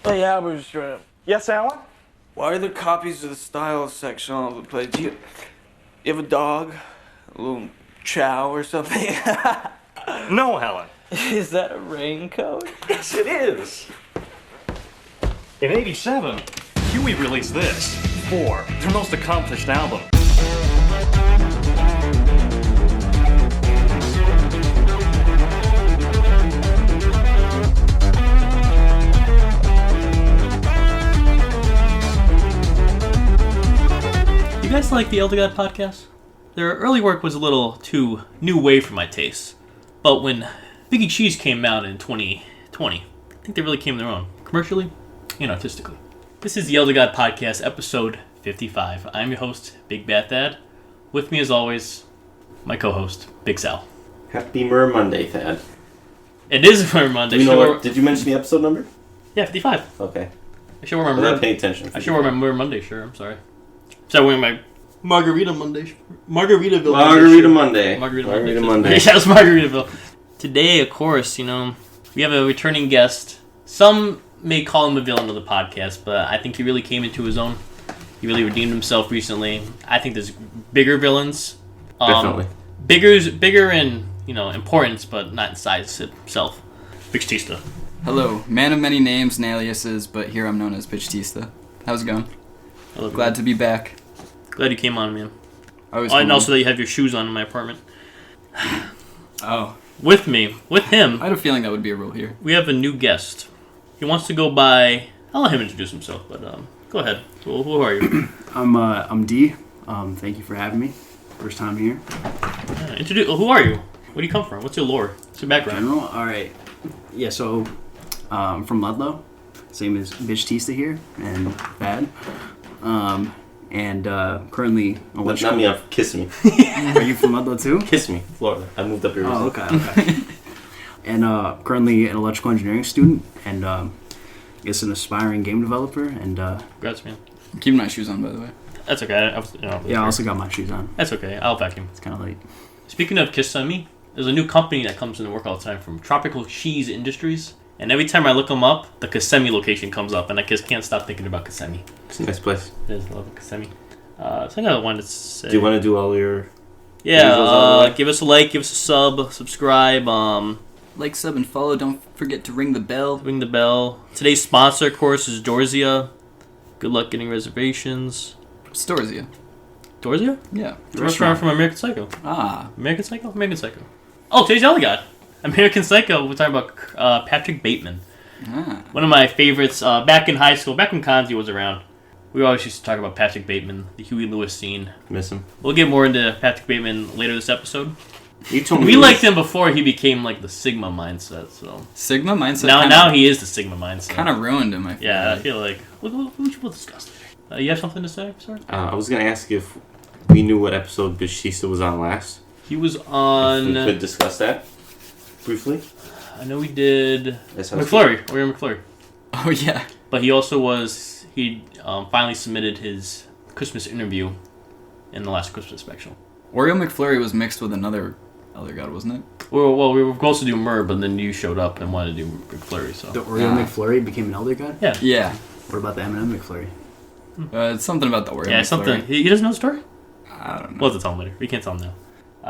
Hey, Albert Strudel. Yes, Alan? Why are there copies of the style section all over the place? Do you have a dog? A little chow or something? No, Helen. Is that a raincoat? Yes, it is. In '87, Huey released this, 4, their most accomplished album. You guys like the Elder God podcast? Their early work was a little too new wave for my taste, but when Biggie Cheese came out in 2020, I think they really came their own, commercially and artistically. This is the Elder God podcast, episode 55. I'm your host, Big Bad Thad. With me, as always, my co-host, Big Sal. Happy Mer Monday, Thad. It is Mer Monday. Did you mention the episode number? Yeah, 55. Okay. I should remember. I'm not paying attention. I should remember Monday. Sure, I'm sorry. So I'm wearing my Margarita Monday. Margaritaville. Margarita Monday. Margarita Monday. Yeah, it's Margaritaville. Today, of course, we have a returning guest. Some may call him a villain of the podcast, but I think he really came into his own. He really redeemed himself recently. I think there's bigger villains. Definitely. Bigger in importance, but not in size itself. Bitchtista. Hello, man of many names and aliases, but here I'm known as Bitchtista. How's it going? Hello, glad to be back. Glad you came on, man. And also that you have your shoes on in my apartment. Oh. With him. I had a feeling that would be a rule here. We have a new guest. He wants to go by... I'll let him introduce himself, but go ahead. Who are you? I'm D. Thank you for having me. First time here. Who are you? Where do you come from? What's your lore? What's your background? General? Alright. Yeah, so I'm from Ludlow. Same as Bitchtista here and Bad. And currently... Let me off. Kiss me. Are you from Ludlow too? Kiss me, Florida. I moved up here recently. Oh, okay. And currently an electrical engineering student and I guess an aspiring game developer. And Congrats, man. I'm keeping my shoes on, by the way. That's okay. I also got my shoes on. That's okay. I'll vacuum. It's kind of late. Speaking of Kissimmee, there's a new company that comes into work all the time from Tropical Cheese Industries. And every time I look them up, the Kissimmee location comes up, and I just can't stop thinking about Kissimmee. It's a nice place. It is. I love Kissimmee. Something I wanted to say. Do you want to do all your... Yeah, give us a like, give us a sub, subscribe. Like, sub, and follow. Don't forget to ring the bell. Ring the bell. Today's sponsor, of course, is Dorsia. Good luck getting reservations. What's Dorsia? Dorsia? Yeah. The restaurant from American Psycho. Ah. American Psycho? American Psycho. Oh, today's Elder God. American Psycho, we're talking about Patrick Bateman. Ah. One of my favorites back in high school, back when Kanzi was around. We always used to talk about Patrick Bateman, the Huey Lewis scene. Miss him. We'll get more into Patrick Bateman later this episode. You told me we liked him before he became like the Sigma mindset, so... Sigma mindset? Now he is the Sigma mindset. Kind of ruined him, I feel Yeah, like. I feel like... We'll discuss later. You have something to say, sir? I was going to ask if we knew what episode Bitchtista was on last. He was on... If we could discuss that briefly. I know we did... William McFlurry. Oh, yeah. But he also was... He finally submitted his Christmas interview in the last Christmas special. Oreo McFlurry was mixed with another Elder God, wasn't it? Well, we were supposed to do Myrrh, but then you showed up and wanted to do McFlurry, so... The Oreo McFlurry became an Elder God? Yeah. Yeah. What about the M&M McFlurry? It's something about the Oreo McFlurry. Yeah, something. He doesn't know the story? I don't know. We'll have to tell him later. We can't tell him now.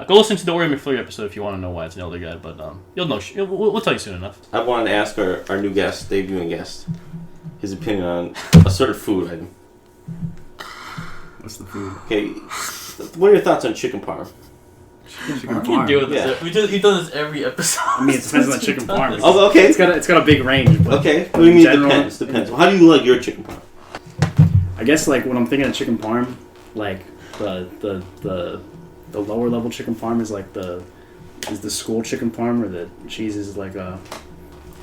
Go listen to the Oreo McFlurry episode if you want to know why it's an Elder God, but you'll know. We'll tell you soon enough. I wanted to ask our new guest, debuting guest, his opinion on a sort of food item. What's the food? Okay, what are your thoughts on chicken parm? Chicken We can deal with Yeah. this. We've done this every episode. I mean, it depends on chicken parm. Oh, okay. It's got a big range. But Okay. What do you mean? general, Depends. Well, how do you like your chicken parm? I guess like when I'm thinking of chicken parm, like the lower level chicken parm is like the school chicken parm, or the cheese is like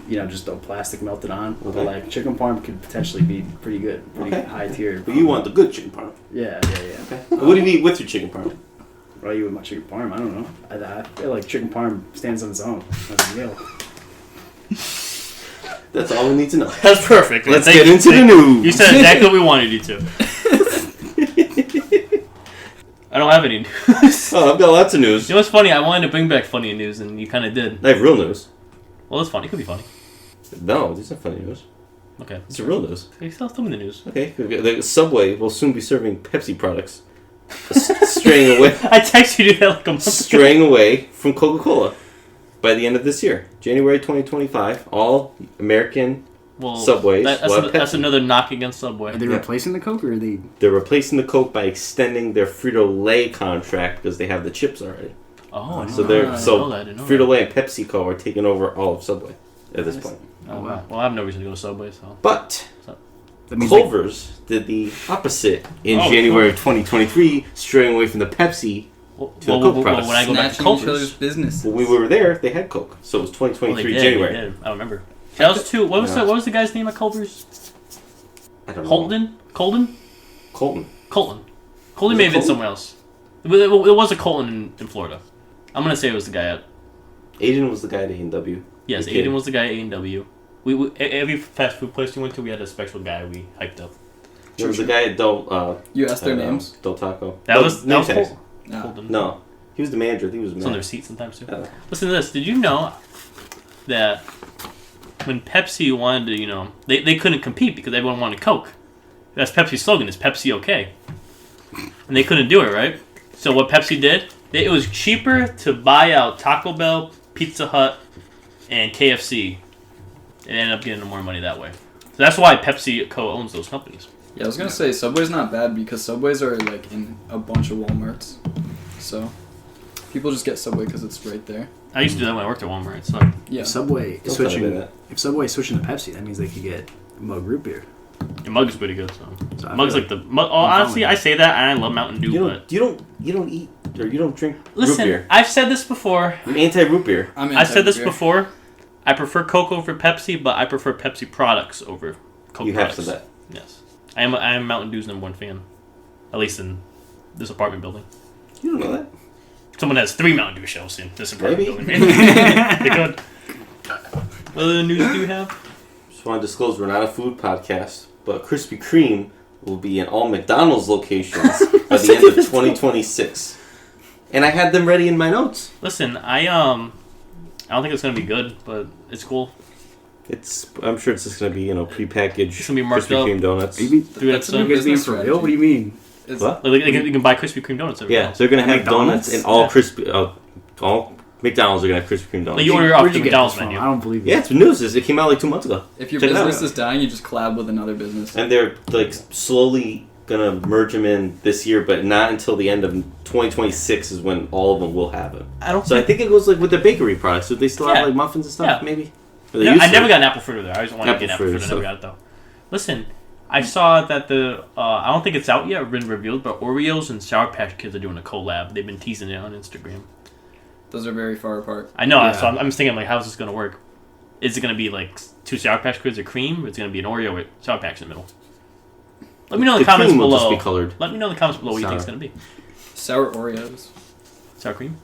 just a plastic melted on. Okay. But like chicken parm could potentially be pretty good, pretty high tier. But you want the good chicken parm. Yeah. Okay. What do you eat with your chicken parm? What do I eat with my chicken parm? I don't know. I feel like chicken parm stands on its own as a meal. That's all we need to know. That's perfect. Let's get into the news. You said exactly what we wanted you to. I don't have any news. Oh, I've got lots of news. You know what's funny? I wanted to bring back funny news, and you kind of did. I have real news. Well, it's funny. It could be funny. No, these are funny news. Okay. It's a real news. Okay, tell me the news. Okay. The Subway will soon be serving Pepsi products. Straying away. I texted you that like a month ago. Straying away from Coca-Cola by the end of this year. January 2025, all American Subways will have that's Pepsi. another knock against Subway. Are they replacing the Coke, or are they? They're replacing the Coke by extending their Frito-Lay contract because they have the chips already. Oh, I didn't So know they're that. so I didn't know Frito-Lay and PepsiCo are taking over all of Subway at this point. Oh, wow. Well, I have no reason to go to Subway, so. But That means Culver's did the opposite in Oh, January of 2023, straying away from the Pepsi Well, to the Coke products. when I go back to Snatching each other's Culver's, business. When we were there, they had Coke, so it was well, 2023 they did, January. they did. I don't remember. Shout out to what was the guy's name at Culver's? I don't know. Colton. Colton. Colton Was may it have been Colton? somewhere else. It was a Colton in Florida. I'm gonna say it was the guy at. Aiden was the guy at A&W. Yes, The kid. Aiden was the guy at A&W. We every fast food place we went to, we had a special guy we hyped up. There was the guy at Del. You asked their names? Del Taco. That was name Colton. tags. Colton. No, he was the manager. I think he was the It's on their manager. seat sometimes too. Oh. Listen to this. Did you know that when Pepsi wanted to, they couldn't compete because everyone wanted Coke. That's Pepsi's slogan, is Pepsi okay. And they couldn't do it, right? So what Pepsi did, it was cheaper to buy out Taco Bell, Pizza Hut, and KFC. And ended up getting more money that way. So that's why Pepsi co-owns those companies. Yeah, I was gonna say Subway's not bad because Subways are like in a bunch of Walmarts, so people just get Subway because it's right there. I used to do that when I worked at Walmart. So Yeah. If Subway is Don't tell me switching, that. if Subway is switching to Pepsi, that means they could get mug root beer. the mug is pretty good. So I mug's feel like the mug. Oh, honestly, I say that and I love Mountain Dew, You but don't eat or you don't drink listen, root beer. I've said this before. I'm anti-root beer. I've said this before. I prefer Coke over Pepsi, but I prefer Pepsi products over Coke You have products. said that. Yes. I am Mountain Dew's #1 fan. At least in this apartment building. You don't know that. Someone has 3 Mountain Dew shelves in this apartment Maybe. building. They could. What other news do you have? Just want to disclose we're not a food podcast, but Krispy Kreme will be in all McDonald's locations by the end of 2026. And I had them ready in my notes. Listen, I don't think it's gonna be good, but it's cool. I'm sure it's just gonna be prepackaged It's gonna be marked Krispy up. Kreme donuts. Maybe That's a you new guys being business for real? What do you mean? What? Like, you can buy Krispy Kreme donuts everywhere Yeah, else. they're gonna At have McDonald's? donuts in all Yeah. all McDonald's are gonna have Krispy Kreme donuts. Like, you order off Where'd the you get McDonald's this from? menu. I don't believe Yeah, it. it's news. It came out like 2 months ago. If your Check it out. business is dying, you just collab with another business. And they're like slowly gonna merge them in this year, but not until the end of 2026 is when all of them will have it. So I think it goes like with the bakery products. Do they still Yeah. have like muffins and stuff? Yeah. Maybe. Or they No, used I to. never got an apple fritter there. I always wanted to get Apple an apple fritter. I fritter, never got it though. Listen, I saw that I don't think it's out yet or been revealed, but Oreos and Sour Patch Kids are doing a collab. They've been teasing it on Instagram. Those are very far apart. I know, Yeah. so I'm thinking like, how's this gonna work? Is it gonna be like 2 Sour Patch Kids or cream, or is it gonna be an Oreo with Sour Patch in the middle? Let me know in the comments cream will below. just be colored. Let me know in the comments below what you think it's Sour. gonna be. Sour Oreos. Sour cream?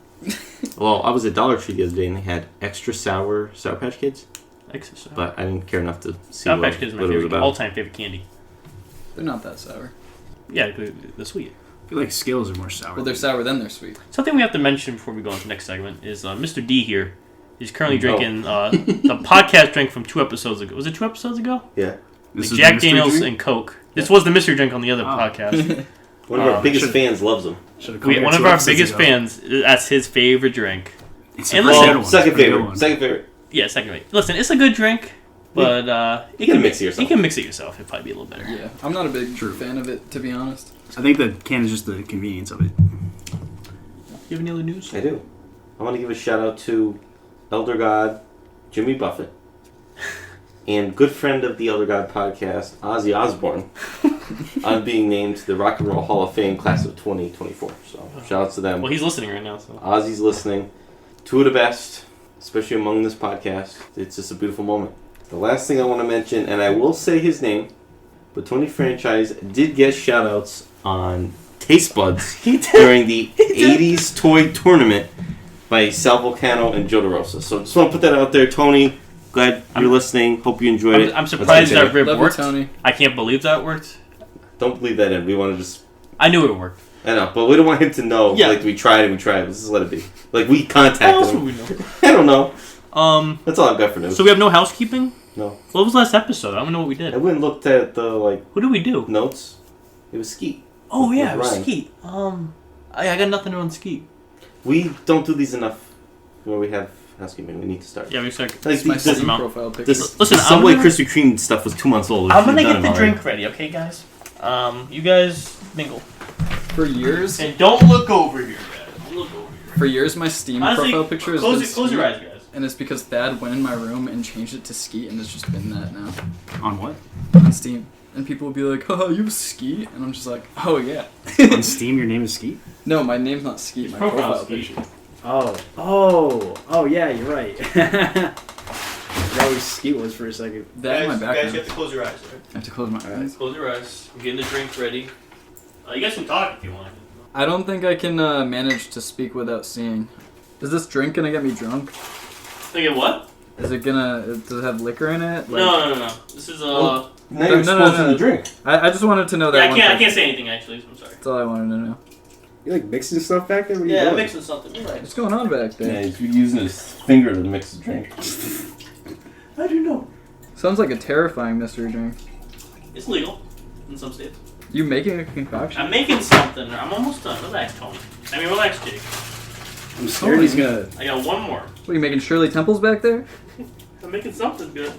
Well, I was at Dollar Tree the other day and they had extra sour Sour Patch Kids, Extra sour. but I didn't care enough to see Sour what, Patch Kids is my what it was favorite, about. all-time favorite candy. They're not that sour. Yeah, they're sweet. I feel like Skittles are more sour. Well, they're sour, then they're sweet. Something we have to mention before we go on to the next segment is Mr. D here. He's currently drinking the podcast drink from 2 episodes ago. Was it 2 episodes ago? Yeah. This Like is Jack the mystery Daniels drink? and Coke. This was the mystery drink on the other Oh. podcast. One of our biggest should- fans loves them. Should've come here One of 2 our episodes biggest ago. fans, that's his favorite drink. It's And a listen- good one. Second It's a good favorite. one. Second favorite. Yeah, second rate. Listen, it's a good drink, but You can mix it yourself. You can mix it yourself. It'd probably be a little better. Yeah, I'm not a big True. fan of it, to be honest. I think the can is just the convenience of it. You have any other news? I do. I want to give a shout out to Elder God Jimmy Buffett and good friend of the Elder God podcast, Ozzy Osbourne, on being named to the Rock and Roll Hall of Fame class of 2024. So shout out to them. Well, he's listening right now, so. Ozzy's listening. 2 of the best, especially among this podcast. It's just a beautiful moment. The last thing I want to mention, and I will say his name, but Tony Franchise did get shout outs on Taste Buds during the 80s toy tournament by Sal Volcano and Joe DeRosa. So just want to put that out there, Tony. Glad you're listening. Hope you enjoyed it. I'm surprised Let's that rib Love you, worked. Tony. I can't believe that worked. Don't believe that in. We want to just... I knew it would work. I know, but we don't want him to know. Yeah. Like, we tried and we tried. Let's just let it be. Like, we What contacted else would him. we know? I don't know. That's all I've got for news. So we have no housekeeping? No. What was last episode? I don't know what we I did. went and looked at the What did we do? notes. It was Skeet. Oh With yeah, it was Ryan. Skeet. I got nothing on Skeet. We don't do these enough where we have housekeeping. We need to start. Yeah, we start. Like It's my this, Steam amount. profile picture. this, Listen, the I'm Subway gonna- Krispy Kreme stuff was 2 months old. We I'm should've gonna done get it the already. drink ready, okay, guys? You guys mingle. For years, And don't look over here, guys. Don't look over here. for years, my Steam Honestly, profile picture is close your eyes, guys. and it's because Thad went in my room and changed it to Skeet, and it's just been that now On what? on Steam. And people will be like, "Oh, you have Skeet," and I'm just like, "Oh yeah." On Steam, your name is Skeet? No, my name's not Skeet. My profile picture. Oh, yeah, you're right. I forgot what Skeet was for a second. That and my background. to close your eyes. I have to close my eyes. Close your eyes. I'm getting the drink ready. You guys can talk if you want. I don't think I can manage to speak without seeing. Is this drink gonna get me drunk? Okay, what? Is it gonna? Does it have liquor in it? Like, No. This is Now No, you're no, exposing no. the drink. I just wanted to know that. Yeah, I one can't. I thing. can't say anything actually. I'm sorry. That's all I wanted to know. You like mixing stuff back there? What are you Yeah, I'm doing? mixing something. You're right. What's going on back there? Yeah, he's using his finger to mix the drink. How do you know? Sounds like a terrifying mystery drink. It's legal in some states. You making a concoction? I'm making something. I'm almost done. Relax, Tony. Relax, Jake. I'm scared he's gonna. I got one more. What are you making Shirley Temples back there? I'm making something good.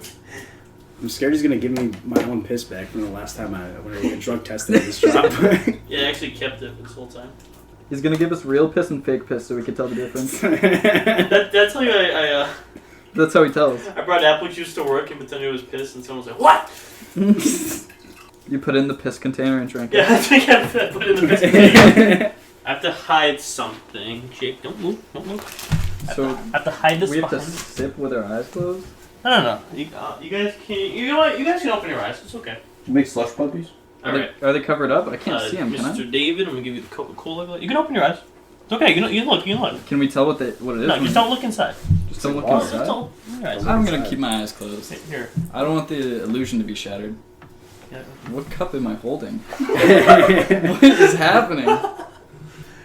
I'm scared he's gonna give me my own piss back from the last time when I get drug tested at this job. Yeah, I actually kept it this whole time. He's gonna give us real piss and fake piss so we can tell the difference. That's how I That's how he tells. I brought apple juice to work and pretended it was piss, and someone was like, "What?" You put it in the piss container and drank Yeah, it. I think I put it in the piss container. I have to hide something. Jake, don't move. Don't move. So I have to hide this we have to behind. sip with our eyes closed? No. You guys can. You know what? You guys can open your eyes. It's okay. You make slush puppies? All right. Are they covered up? I can't see them, can I? Mr. David, I'm gonna give you the Coca-Cola. You can open your eyes. It's okay. You can look. You can look. Can we tell what it is? No, just don't look inside. Just don't look water. Just inside? don't open your eyes. I'm gonna keep my eyes closed. Here. I don't want the illusion to be shattered. Yeah. What cup am I holding? What is happening? You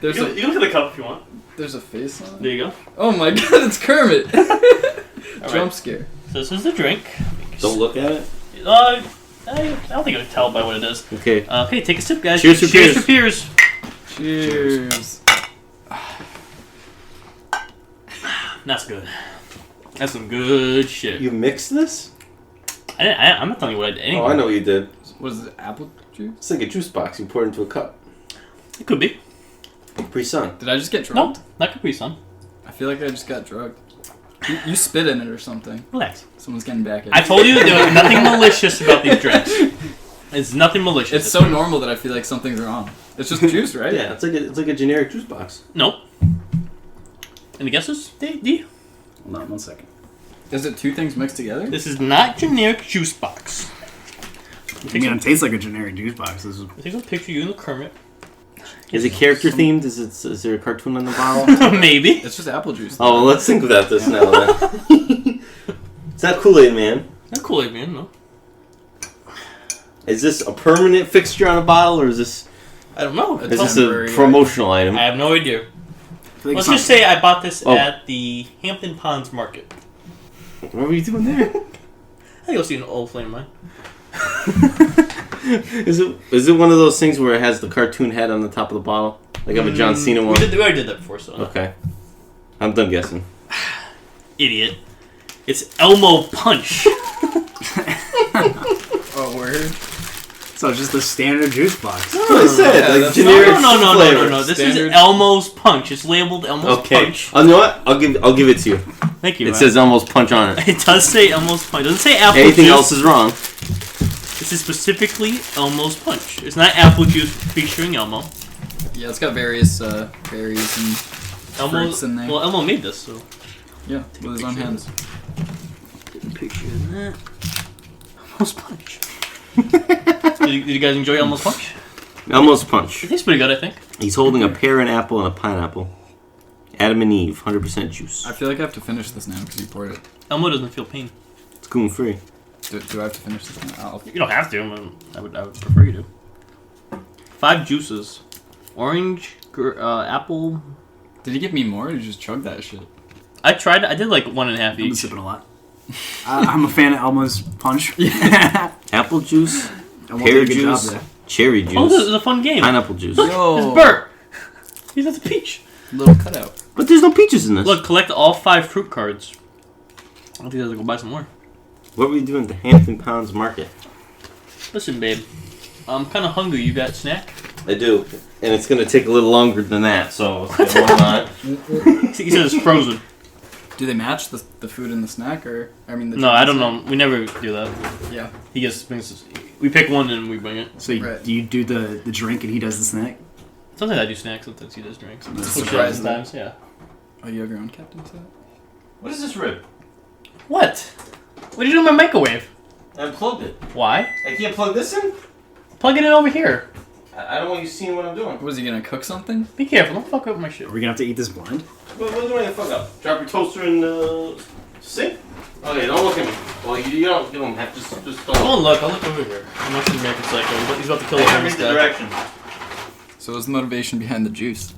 There's can look at the cup if you want. a face on There it. you go. Oh my god, it's Kermit! All Jump right. scare. So this is the drink. Don't look at it. I don't think I can tell by what it is. Okay. Okay, take a sip, guys. Cheers for Cheers peers. for peers. Cheers. That's good. That's some good shit. You mixed this? I'm not telling you what I did. Anyway. Oh, I know what you did. What is it, apple juice? It's like a juice box. You pour it into a cup. It could be. Capri Sun. Did I just get No, drugged? that could be some. I feel like I just got drugged. You spit in it or something. Relax. Someone's getting back at I you. told you there was nothing malicious about these drinks. It's nothing malicious. It's so normal that I feel like something's wrong. It's just juice, right? Yeah, it's like a generic juice box. Nope. Any guesses? D? Hold on 1 second. Is it two things mixed together? This is not generic juice box. I mean, it tastes like a generic juice box. This is. Take a picture of you in the Kermit. Is it character themed? Is there a cartoon on the bottle? Maybe. It's just apple juice. Oh, well, let's think about this now then. It's not Kool-Aid Man. That's Kool-Aid, man. No. Is this a permanent fixture on a bottle, or is this I don't know. is this temporary, a promotional item? I have no idea. I feel like Let's it's just say I bought this Oh. at the Hampton Ponds Market. What were you doing there? I think I'll see an old flame of mine. Is it one of those things where it has the cartoon head on the top of the bottle? Like I'm a John Cena one? We already did that before, so. Okay. I'm done guessing. Idiot. It's Elmo Punch. Oh, word. So it's just the standard juice box. That's what I said. Yeah, like that's- generic No. flavor. This Standard. is Elmo's Punch. It's labeled Elmo's Okay. Punch. You know what? I'll give it to you. Thank you. It man. says Elmo's Punch on it. It does say Elmo's Punch. It doesn't say apple Anything juice. else is wrong. This is specifically Elmo's Punch. It's not apple juice featuring Elmo. Yeah, it's got various berries and fruits in there. Well, Elmo made this, so. Yeah, with his own hands. Take a picture of that. Elmo's Punch. did you guys enjoy Elmo's Punch? Elmo's Punch. It tastes pretty good, I think. He's holding a pear, an apple, and a pineapple. Adam and Eve, 100% juice. I feel like I have to finish this now because you poured it. Elmo doesn't feel pain. It's gluten free. Do I have to finish this now? You don't have to. I would prefer you to. 5 juices. Orange, apple. Did you give me more or did you just chug that shit? I tried. I did like 1.5 I've been each. sipping a lot. I'm a fan of Elmo's punch. Apple juice, Elmo pear did a good job juice, there. cherry juice, Oh, this is a fun game. pineapple juice. Yo, It's Bert. He's at the peach. little cutout. But there's no peaches in this. Look, collect all 5 fruit cards. I think I have to go buy some more. What were you doing at the Hampton Pounds Market? Listen, babe. I'm kind of hungry. You got a snack? I do, and it's gonna take a little longer than that. So hold on. He says it's frozen. Do they match the food and the snack, or I mean? The No, I don't know. We never do that. Yeah. He just brings us. We pick one and we bring it. So Right. do you do the drink and he does the snack? Sometimes I do snacks. Sometimes he does drinks. It's a Switch it up surprise, sometimes. Yeah. Oh, you have your own captain set? What is this rib? What? What did you do in my microwave? I unplugged it. Why? I can't plug this in. Plug it in over here. I don't want you seeing what I'm doing. Was he gonna cook something? Be careful. Don't fuck up my shit. Are we gonna have to eat this blind? What are you doing? Fuck up. Drop your toaster in the sink. Okay, don't look at me. Well, you don't have to just don't. Don't look. I'll look over here. I'm watching American Psycho. He's about to kill I the gotta homeless read the guy. directions. So what's the motivation behind the juice?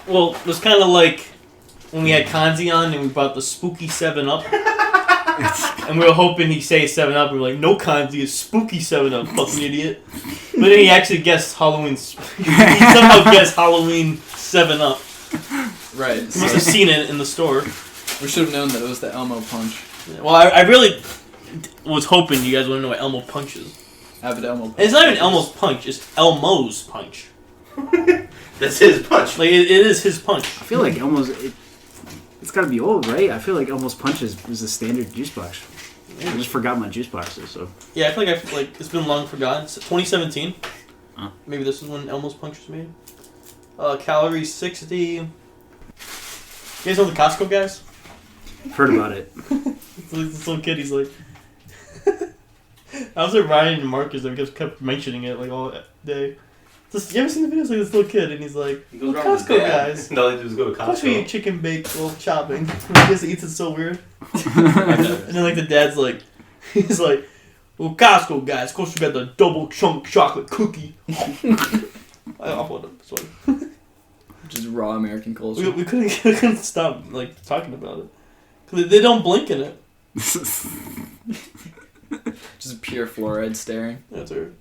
Well, it was kind of like when we had Kanzi on and we brought the spooky 7-Up. And we were hoping he'd say 7-Up. We were like, no, Kanzi, it's spooky 7-Up, fucking idiot. But then he actually guessed Halloween. He somehow guessed Halloween 7-Up. Right. He must have seen it in the store. We should have known that it was the Elmo punch. Well, I really was hoping you guys would know what Elmo Punch is. Avid Elmo punch. And it's not even Elmo's Punch, it's Elmo's Punch. That's his punch. Like, it is his punch. I feel like Elmo's it's gotta be old, right? I feel like Elmo's punch is a standard juice box. I just forgot my juice boxes, so Yeah, I feel like it's been long forgotten. It's 2017. Huh. Maybe this is when Elmo's Punch was made. Calories 60. You guys know the Costco guys? heard about it. It's like this little kid, he's like... I was like Ryan and Marcus that just kept mentioning it like all day. Just, you ever seen the videos like this little kid and he's like, He goes "Oh, around with Costco his dad. guys. And all they do is go to Costco eat Costco. chicken baked while chopping. He just eats it so weird. And then like the dad's like, he's like, well, Costco guys, of course we got the double chunk chocolate cookie. I'll put it. Sorry. Just raw American culture. We couldn't stop like talking about it. 'Cause they don't blink in it. Just pure fluoride staring. That's weird.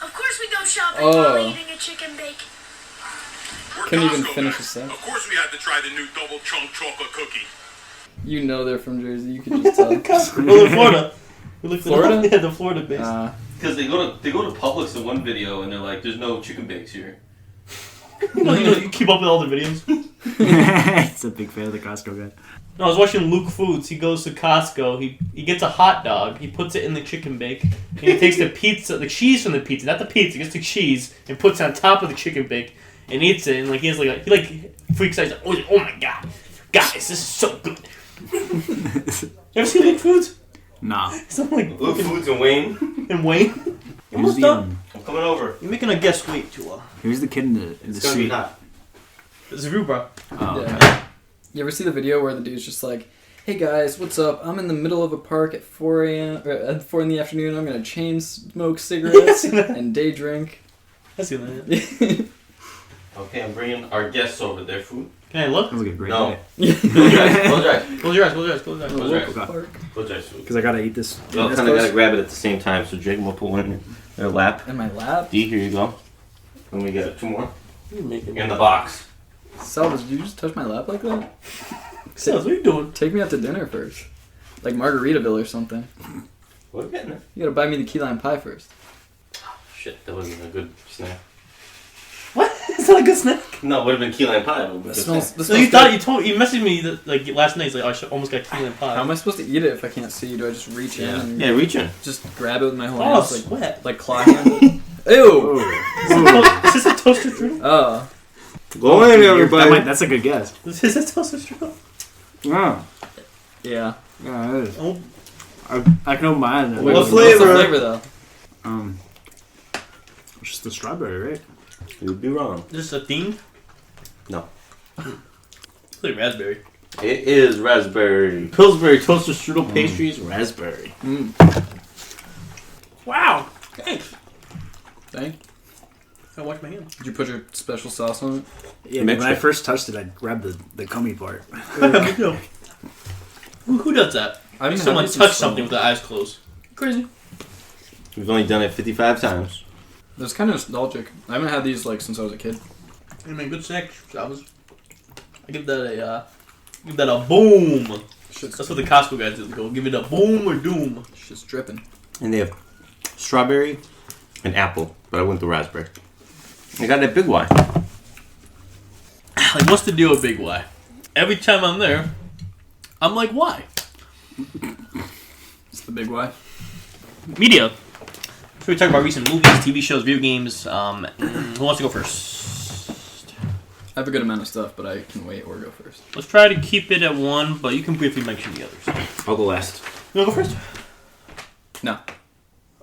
Of course we go shopping Oh. while eating a chicken bake. Couldn't even finish a sentence. Of course we had to try the new double chunk chocolate cookie. You know they're from Jersey. You can just tell. Well, in Florida. We looked Florida? It up. Yeah, the Florida base. Because they go to Publix in one video and they're like, "There's no chicken bakes here." you keep up with all the videos. It's a big fan of the Costco guy. No, I was watching Luke Foods. He goes to Costco. He gets a hot dog. He puts it in the chicken bake. And he takes the pizza, the cheese from the pizza, not the pizza, just the cheese, and puts it on top of the chicken bake and eats it. And like he has he freaks out. He's like, oh my god, guys, this is so good. You ever seen Luke Foods? Nah. Something like Luke Foods and Wayne. and Wayne. Here's Almost the, done. I'm coming over. You're making a guess way too well. here's the kid in the It's gonna be suit. hot. It's a bro. Oh, okay. Yeah. You ever see the video where the dude's just like, "Hey guys, what's up? I'm in the middle of a park at 4 a.m. or at 4 in the afternoon. I'm gonna chain smoke cigarettes and day drink." I see that. Okay, I'm bringing our guests over. Their food. Can I look? That was like a great No. day. Close your eyes. Close your eyes. Close your eyes. Close your eyes. Close your eyes. Close your eyes. Okay. Park. Close your eyes. Food. Because I gotta eat this. You all this kind of close. gotta grab it at the same time. So Jacob will put one in their lap. In my lap. D, here you go. And we got 2 more You're making in the box. Salvage, did you just touch my lap like that? Sales, what are you doing? Take me out to dinner first. Like Margaritaville or something. We're getting it. You gotta buy me the key lime pie first. Shit, that wasn't a good snack. What? It's not a good snack. No, it would have been key lime pie. It would have been That good smells. snack. That So smells you thought good. you messaged me that, like last night. He's like, oh, I almost got key lime pie. How am I supposed to eat it if I can't see? Do I just reach in and Yeah, reach in. just grab it with my whole Oh, hands, sweat. like claw hand? Ew. Is this a toaster strudel? Oh. Go in, everybody. That's a good guess. Is this a toaster strudel? Yeah. Yeah. Yeah, it is. Oh, I can open my eyes. What What's flavor? the flavor though? It's just the strawberry, right? You'd be wrong. is this a theme? No. It's like raspberry. It is raspberry. Pillsbury toaster strudel pastries, raspberry. Wow. Thanks. Thank. I wash my hands. Did you put your special sauce on it? Yeah, Mixed when I it. first touched it, I grabbed the gummy part. Me too. Who does that? I haven't Someone had these touch in so something with their eyes closed. Crazy. We've only done it 55 times. That's kind of nostalgic. I haven't had these like since I was a kid. I mean, good snack, Chavez. I give that a boom. Shit's, That's what the Costco guys do. They go, give it a boom or doom. shit's dripping. And they have strawberry and apple, but I went the raspberry. I got that Big Y. Like, what's the deal with Big Y? Every time I'm there, I'm like, why? It's the big Y. Media. So we talk about recent movies, TV shows, video games. Who wants to go first? I have a good amount of stuff, but I can wait or go first. Let's try to keep it at one, but you can briefly mention the others. I'll go last. You want to go first? No.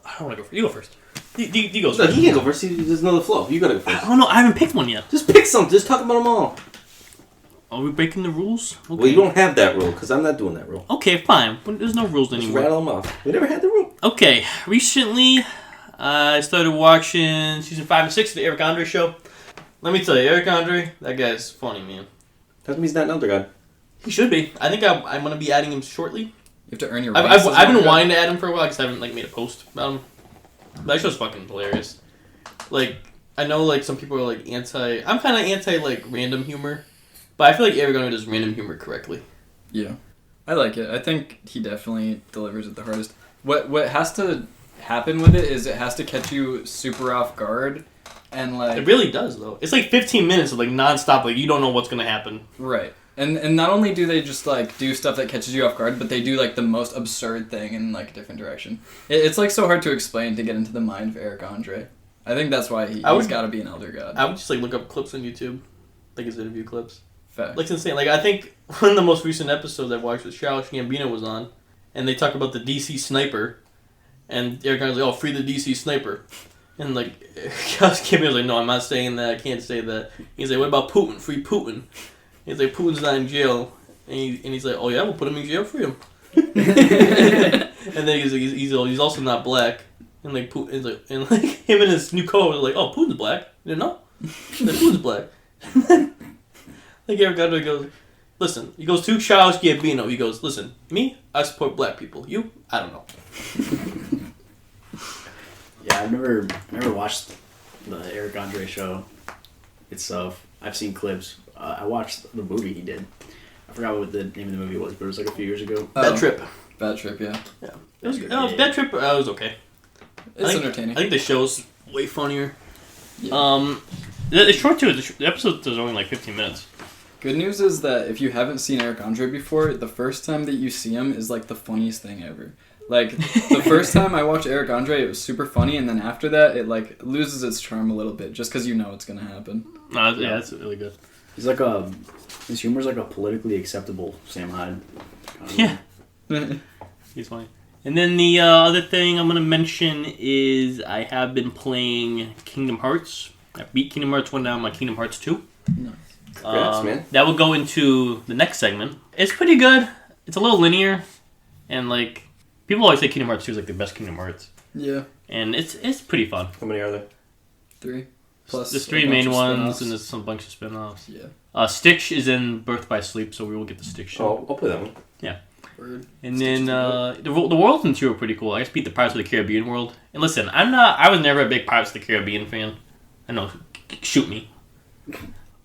I don't want to go first. You go first. You go No, first. he can't go first. There's another flow. You gotta go first. Oh no, I haven't picked one yet. Just pick something. Just talk about them all. Are we breaking the rules? Okay. Well, you don't have that rule, because I'm not doing that rule. Okay, fine. But there's no rules Just anymore. rattle them off. We never had the rule. Okay, recently I started watching season 5 and 6 of the Eric Andre show. Let me tell you, Eric Andre, that guy's funny, man. How come he's not an undergod? He should be. I think I'm gonna be adding him shortly. You have to earn your rights. I've been wanting to add him for a while because I haven't like made a post about him. That show's fucking hilarious. Like, I know like some people are like anti. I'm kind of anti like random humor, but I feel like Eric Andre does random humor correctly. Yeah. I like it. I think he definitely delivers it the hardest. What has to happen with it is it has to catch you super off guard, and like It really does though. It's like 15 minutes of like nonstop. Like you don't know what's gonna happen. right. And not only do they just like do stuff that catches you off guard, but they do like the most absurd thing in like a different direction. It's like so hard to explain to get into the mind of Eric Andre. I think that's why he's got to be an elder god. I would just like look up clips on YouTube, like his interview clips. Fact. Like it's insane. Like I think one of the most recent episodes I've watched was Childish Gambino was on, and they talk about the DC sniper, and Eric Andre's like, "Oh, free the DC sniper," and like Childish Gambino's like, "No, I'm not saying that. I can't say that." He's like, "What about Putin? Free Putin?" He's like, "Putin's not in jail," and he's like, "Oh yeah, we'll put him in jail, free him." And then he's like, he's also not black, and like Putin, like, and like him and his new co are like, "Oh, Putin's black. You didn't know? Like, Putin's black." Like Eric Andre goes, "Listen," he goes to Childish Gambino. He goes, "Listen, me, I support black people. You, I don't know." Yeah, I've never watched the Eric Andre show itself. I've seen clips. I watched the movie he did. I forgot what the name of the movie was, but it was like a few years ago. Bad Trip. Bad Trip, yeah. Yeah. It was Bad Trip. It was okay. It's entertaining. I think the show's way funnier. Yeah. It's short too. The episode is only like 15 minutes. Good news is that if you haven't seen Eric Andre before, the first time that you see him is like the funniest thing ever. Like the first time I watched Eric Andre, it was super funny, and then after that, it like loses its charm a little bit just because you know it's gonna happen. Yeah, that's really good. He's like his humor's like a politically acceptable Sam Hyde. Yeah. He's funny. And then the other thing I'm going to mention is I have been playing Kingdom Hearts. I beat Kingdom Hearts 1, now I'm on Kingdom Hearts 2. Nice. Congrats, man. That will go into the next segment. It's pretty good. It's a little linear. And like, people always say Kingdom Hearts 2 is like the best Kingdom Hearts. Yeah. And it's pretty fun. How many are there? 3. Plus There's a 3 bunch main of ones, spin-offs. and there's some bunch of spin-offs. Yeah. Stitch is in Birth by Sleep, so we will get the Stitch show. Oh, I'll play that one. Yeah. Word. And Stitch then is the worlds in 2 are pretty cool. I just beat the Pirates of the Caribbean world. And listen, I was never a big Pirates of the Caribbean fan. I know, shoot me.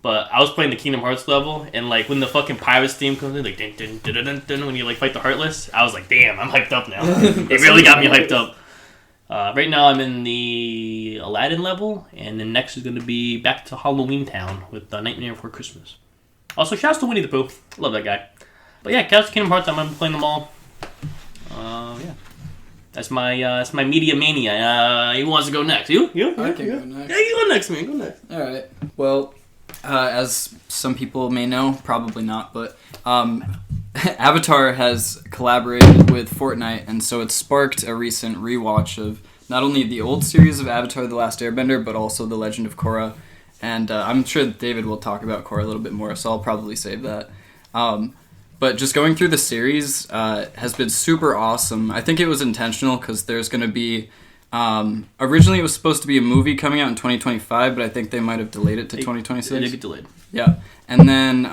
But I was playing the Kingdom Hearts level, and like when the fucking Pirates theme comes in, like dun, dun, dun, dun, dun, when you like fight the Heartless, I was like, damn, I'm hyped up now. It really got me hyped up. Right now I'm in the Aladdin level, and then next is going to be back to Halloween Town with Nightmare Before Christmas. Also, shouts to Winnie the Pooh. Love that guy. But yeah, Couch Kingdom Hearts, I'm playing them all. Yeah. That's my media mania. Who wants to go next? You? I can go next. Yeah, you go next, man. Go next. Alright. Well, as some people may know, probably not, but Avatar has collaborated with Fortnite, and so it sparked a recent rewatch of not only the old series of Avatar The Last Airbender, but also The Legend of Korra. And I'm sure David will talk about Korra a little bit more, so I'll probably save that. But just going through the series has been super awesome. I think it was intentional because there's going to be... originally it was supposed to be a movie coming out in 2025, but I think they might have delayed it to 2026. It did get delayed. Yeah. And then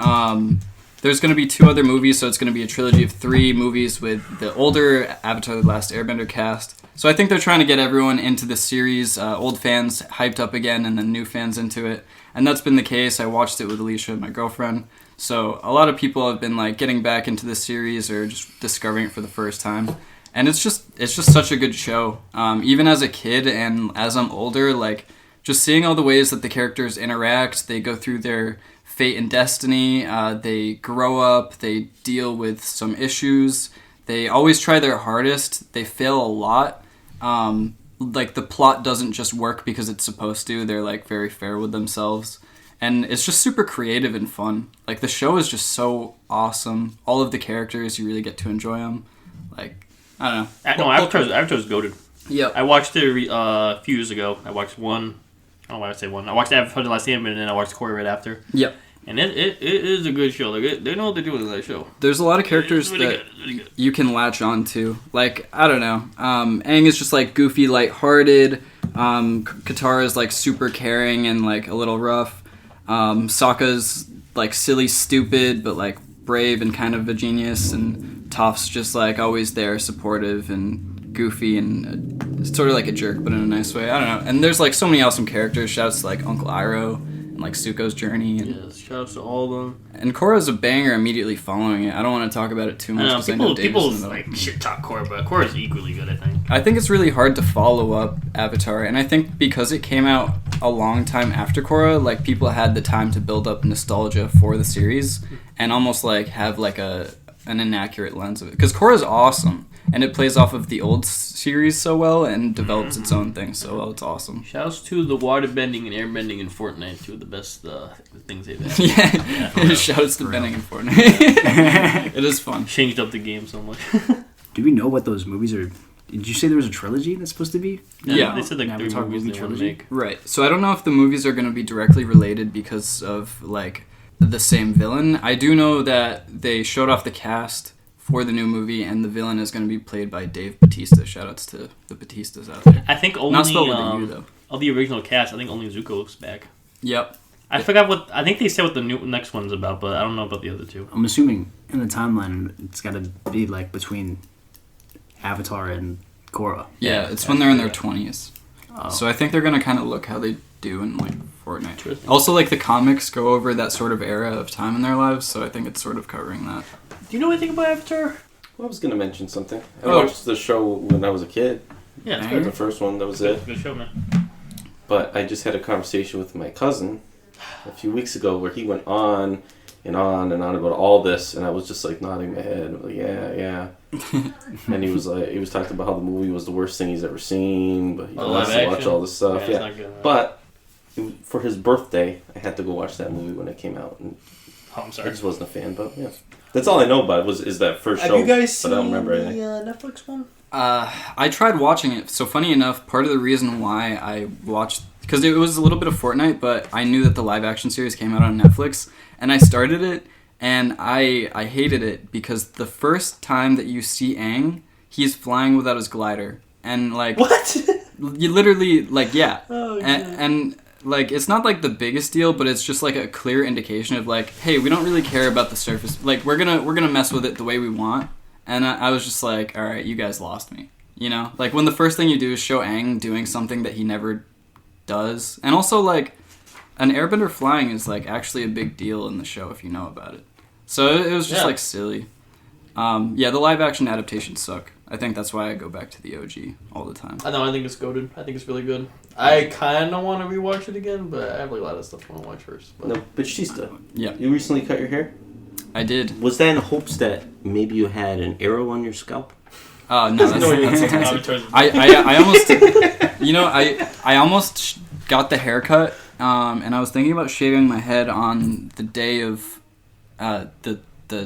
there's going to be 2 other movies, so it's going to be a trilogy of 3 movies with the older Avatar: The Last Airbender cast. So I think they're trying to get everyone into the series, old fans hyped up again, and then new fans into it. And that's been the case. I watched it with Alicia, my girlfriend. So a lot of people have been like getting back into the series or just discovering it for the first time. And it's just such a good show. Even as a kid and as I'm older, like just seeing all the ways that the characters interact, they go through their fate and destiny, they grow up, they deal with some issues, they always try their hardest, they fail a lot. Like the plot doesn't just work because it's supposed to, they're like very fair with themselves. And it's just super creative and fun. Like the show is just so awesome. All of the characters, you really get to enjoy them. Like, I don't know. No, Avatar's goated. Yeah. I watched it a few years ago. I watched one. I don't know why I say one. I watched Avatar: The Last Airbender, and then I watched Korra right after. Yep. And it is a good show. Like they know what they're doing in that show. There's a lot of characters that you can latch on to. Like, I don't know. Aang is just like goofy, lighthearted. Katara's like super caring and like a little rough. Sokka's like silly, stupid, but like brave and kind of a genius. And Toph's just like always there, supportive and goofy and sort of like a jerk, but in a nice way. I don't know. And there's like so many awesome characters. Shouts to like Uncle Iroh and like Zuko's journey. And, yes, shouts to all of them. And Korra's a banger immediately following it. I don't want to talk about it too much. I know, people like shit talk Korra, but Korra's equally good, I think. I think it's really hard to follow up Avatar, and I think because it came out a long time after Korra, like people had the time to build up nostalgia for the series and almost like have like an inaccurate lens of it. Because Korra's awesome, and it plays off of the old series so well and develops its own thing so well. It's awesome. Shouts to the water bending and air bending in Fortnite, two of the best things they've had. Yeah. Shouts to bending in Fortnite. It is fun. Changed up the game so much. Do we know what those movies are? Did you say there was a trilogy that's supposed to be? Yeah. They said like An 3 Avatar movies movie they want to trilogy? make. Right. So I don't know if the movies are going to be directly related because of like the same villain. I do know that they showed off the cast for the new movie, and the villain is going to be played by Dave Bitchtista. Shoutouts to the Bittistas out there. I think only Not spelled with a U, though. of the original cast, I think only Zuko's back. Yep. I forgot what I think they said what the next one's about, but I don't know about the other two. I'm assuming in the timeline it's got to be like between Avatar and Korra. Yeah, it's when they're in their 20s. Oh. So I think they're going to kind of look how they do in like Fortnite. Interesting. Also, like the comics go over that sort of era of time in their lives, so I think it's sort of covering that. Do you know anything about Avatar? Well, I was going to mention something. I Oh. watched the show when I was a kid. Yeah, it's Banger. good. The first one, that was it. Good show, man. But I just had a conversation with my cousin a few weeks ago where he went on and on and on about all this, and I was just like nodding my head, like yeah. And he was talking about how the movie was the worst thing he's ever seen, but he wants to watch all this stuff. it's Yeah, not good, right? but for his birthday, I had to go watch that movie when it came out, and Oh, I'm I sorry. just wasn't a fan. But yeah, that's all I know about it is that first show. Have you guys but I don't seen remember anything. the Netflix one? I tried watching it. So funny enough, part of the reason why I watched, because it was a little bit of Fortnite, but I knew that the live action series came out on Netflix, and I started it, and I hated it because the first time that you see Aang, he's flying without his glider, and like What? you literally like yeah, Oh, and like it's not like the biggest deal, but it's just like a clear indication of like, hey, we don't really care about the surface. Like we're gonna mess with it the way we want. And I was just like, all right, you guys lost me. You know, like when the first thing you do is show Aang doing something that he never does, and also like an airbender flying is like actually a big deal in the show if you know about it. So it was just like silly. Yeah, the live action adaptations suck. I think that's why I go back to the OG all the time. I know. I think it's goated. I think it's really good. I kind of want to rewatch it again, but I have like a lot of stuff I want to watch first. But No, Bitchtista, Yeah, you recently cut your hair. I did. Was that in hopes that maybe you had an arrow on your scalp? No, that's offensive. Avatar's- I almost, you know, I almost got the haircut, and I was thinking about shaving my head on the day of the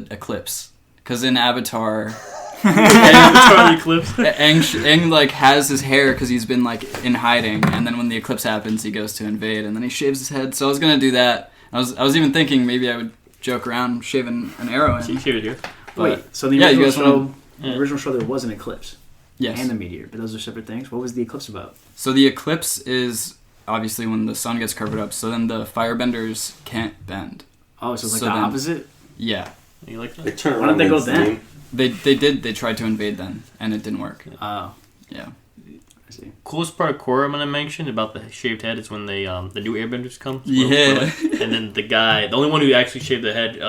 eclipse, because in Avatar, Avatar: The Eclipse. Aang like has his hair because he's been like in hiding, and then when the eclipse happens, he goes to invade, and then he shaves his head. So I was gonna do that. I was even thinking maybe I would joke around shaving an arrow in. Shave it here. But, Wait, so the yeah, you original guys show, the original show there was an eclipse yes. and the meteor, but those are separate things. What was the eclipse about? So the eclipse is obviously when the sun gets covered up, so then the firebenders can't bend. Oh, so it's like So the then- opposite. Yeah. You like that? They turn Why don't they go against the then? meme. They tried to invade then, and it didn't work. Oh, Yeah. I see. Coolest part of Korra I'm gonna mention about the shaved head is when they the new Airbenders come. Yeah. And then the only one who actually shaved the head,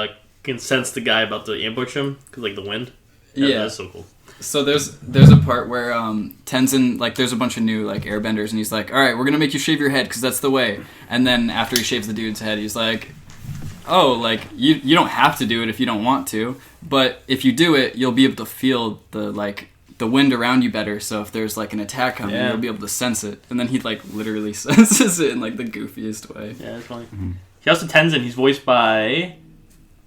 can sense the guy about to ambush him because like the wind. That's so cool. So there's a part where Tenzin, like, there's a bunch of new like Airbenders, and he's like, all right, we're gonna make you shave your head because that's the way. And then after he shaves the dude's head, he's like, oh, like you don't have to do it if you don't want to, but if you do it, you'll be able to feel the wind around you better. So if there's like an attack coming, you'll be able to sense it. And then he like literally senses it in like the goofiest way. Yeah, that's funny. He also Tenzin. He's voiced by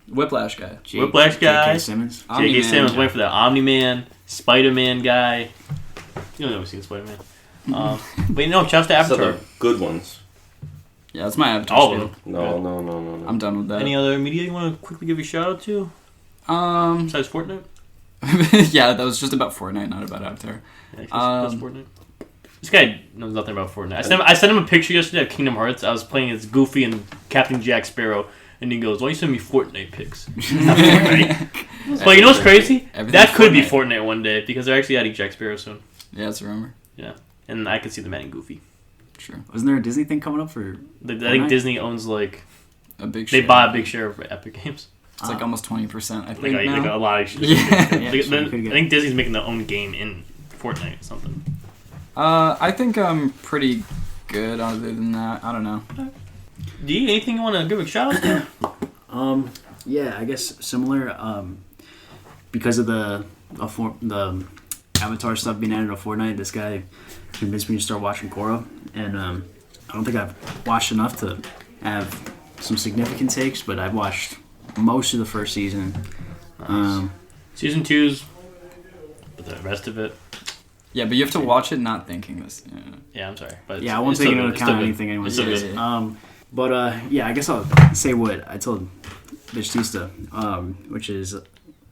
Whiplash guy. Whiplash guy. J.K. Simmons. J.K. Simmons. Waiting for the Omni-Man, Spider-Man guy. You don't ever seen Spider-Man. But shouts to So Avatar. the good ones. Yeah, that's my Avatar. All of them. No. I'm done with that. Any other media you want to quickly give a shout out to? Besides Fortnite? Yeah, that was just about Fortnite, not about Avatar. Yeah, just Fortnite. This guy knows nothing about Fortnite. I sent him a picture yesterday of Kingdom Hearts. I was playing as Goofy and Captain Jack Sparrow, and he goes, "Why you send me Fortnite pics?" But you know what's crazy? That could be Fortnite one day because they're actually adding Jack Sparrow soon. Yeah, it's a rumor. Yeah, and I could see them adding Goofy. Sure. Wasn't there a Disney thing coming up for? I think Disney owns like a big share. They buy a big share of Epic Games. It's like almost 20%, I think. Like a lot of shit. Yeah. I think Disney's making their own game in Fortnite or something. I think I'm pretty good other than that. I don't know. Do you anything you want to give a shout out to? Yeah, I guess similar. Because of the Avatar stuff being added to Fortnite, this guy convinced me to start watching Korra, and I don't think I've watched enough to have some significant takes, but I've watched most of the first season. Nice. Season 2's, but the rest of it. Yeah, but you have to watch it not thinking this. Yeah, I'm sorry, but yeah, I won't take into account anything anyone says. But yeah, I guess I'll say what I told Bitchtista, which is,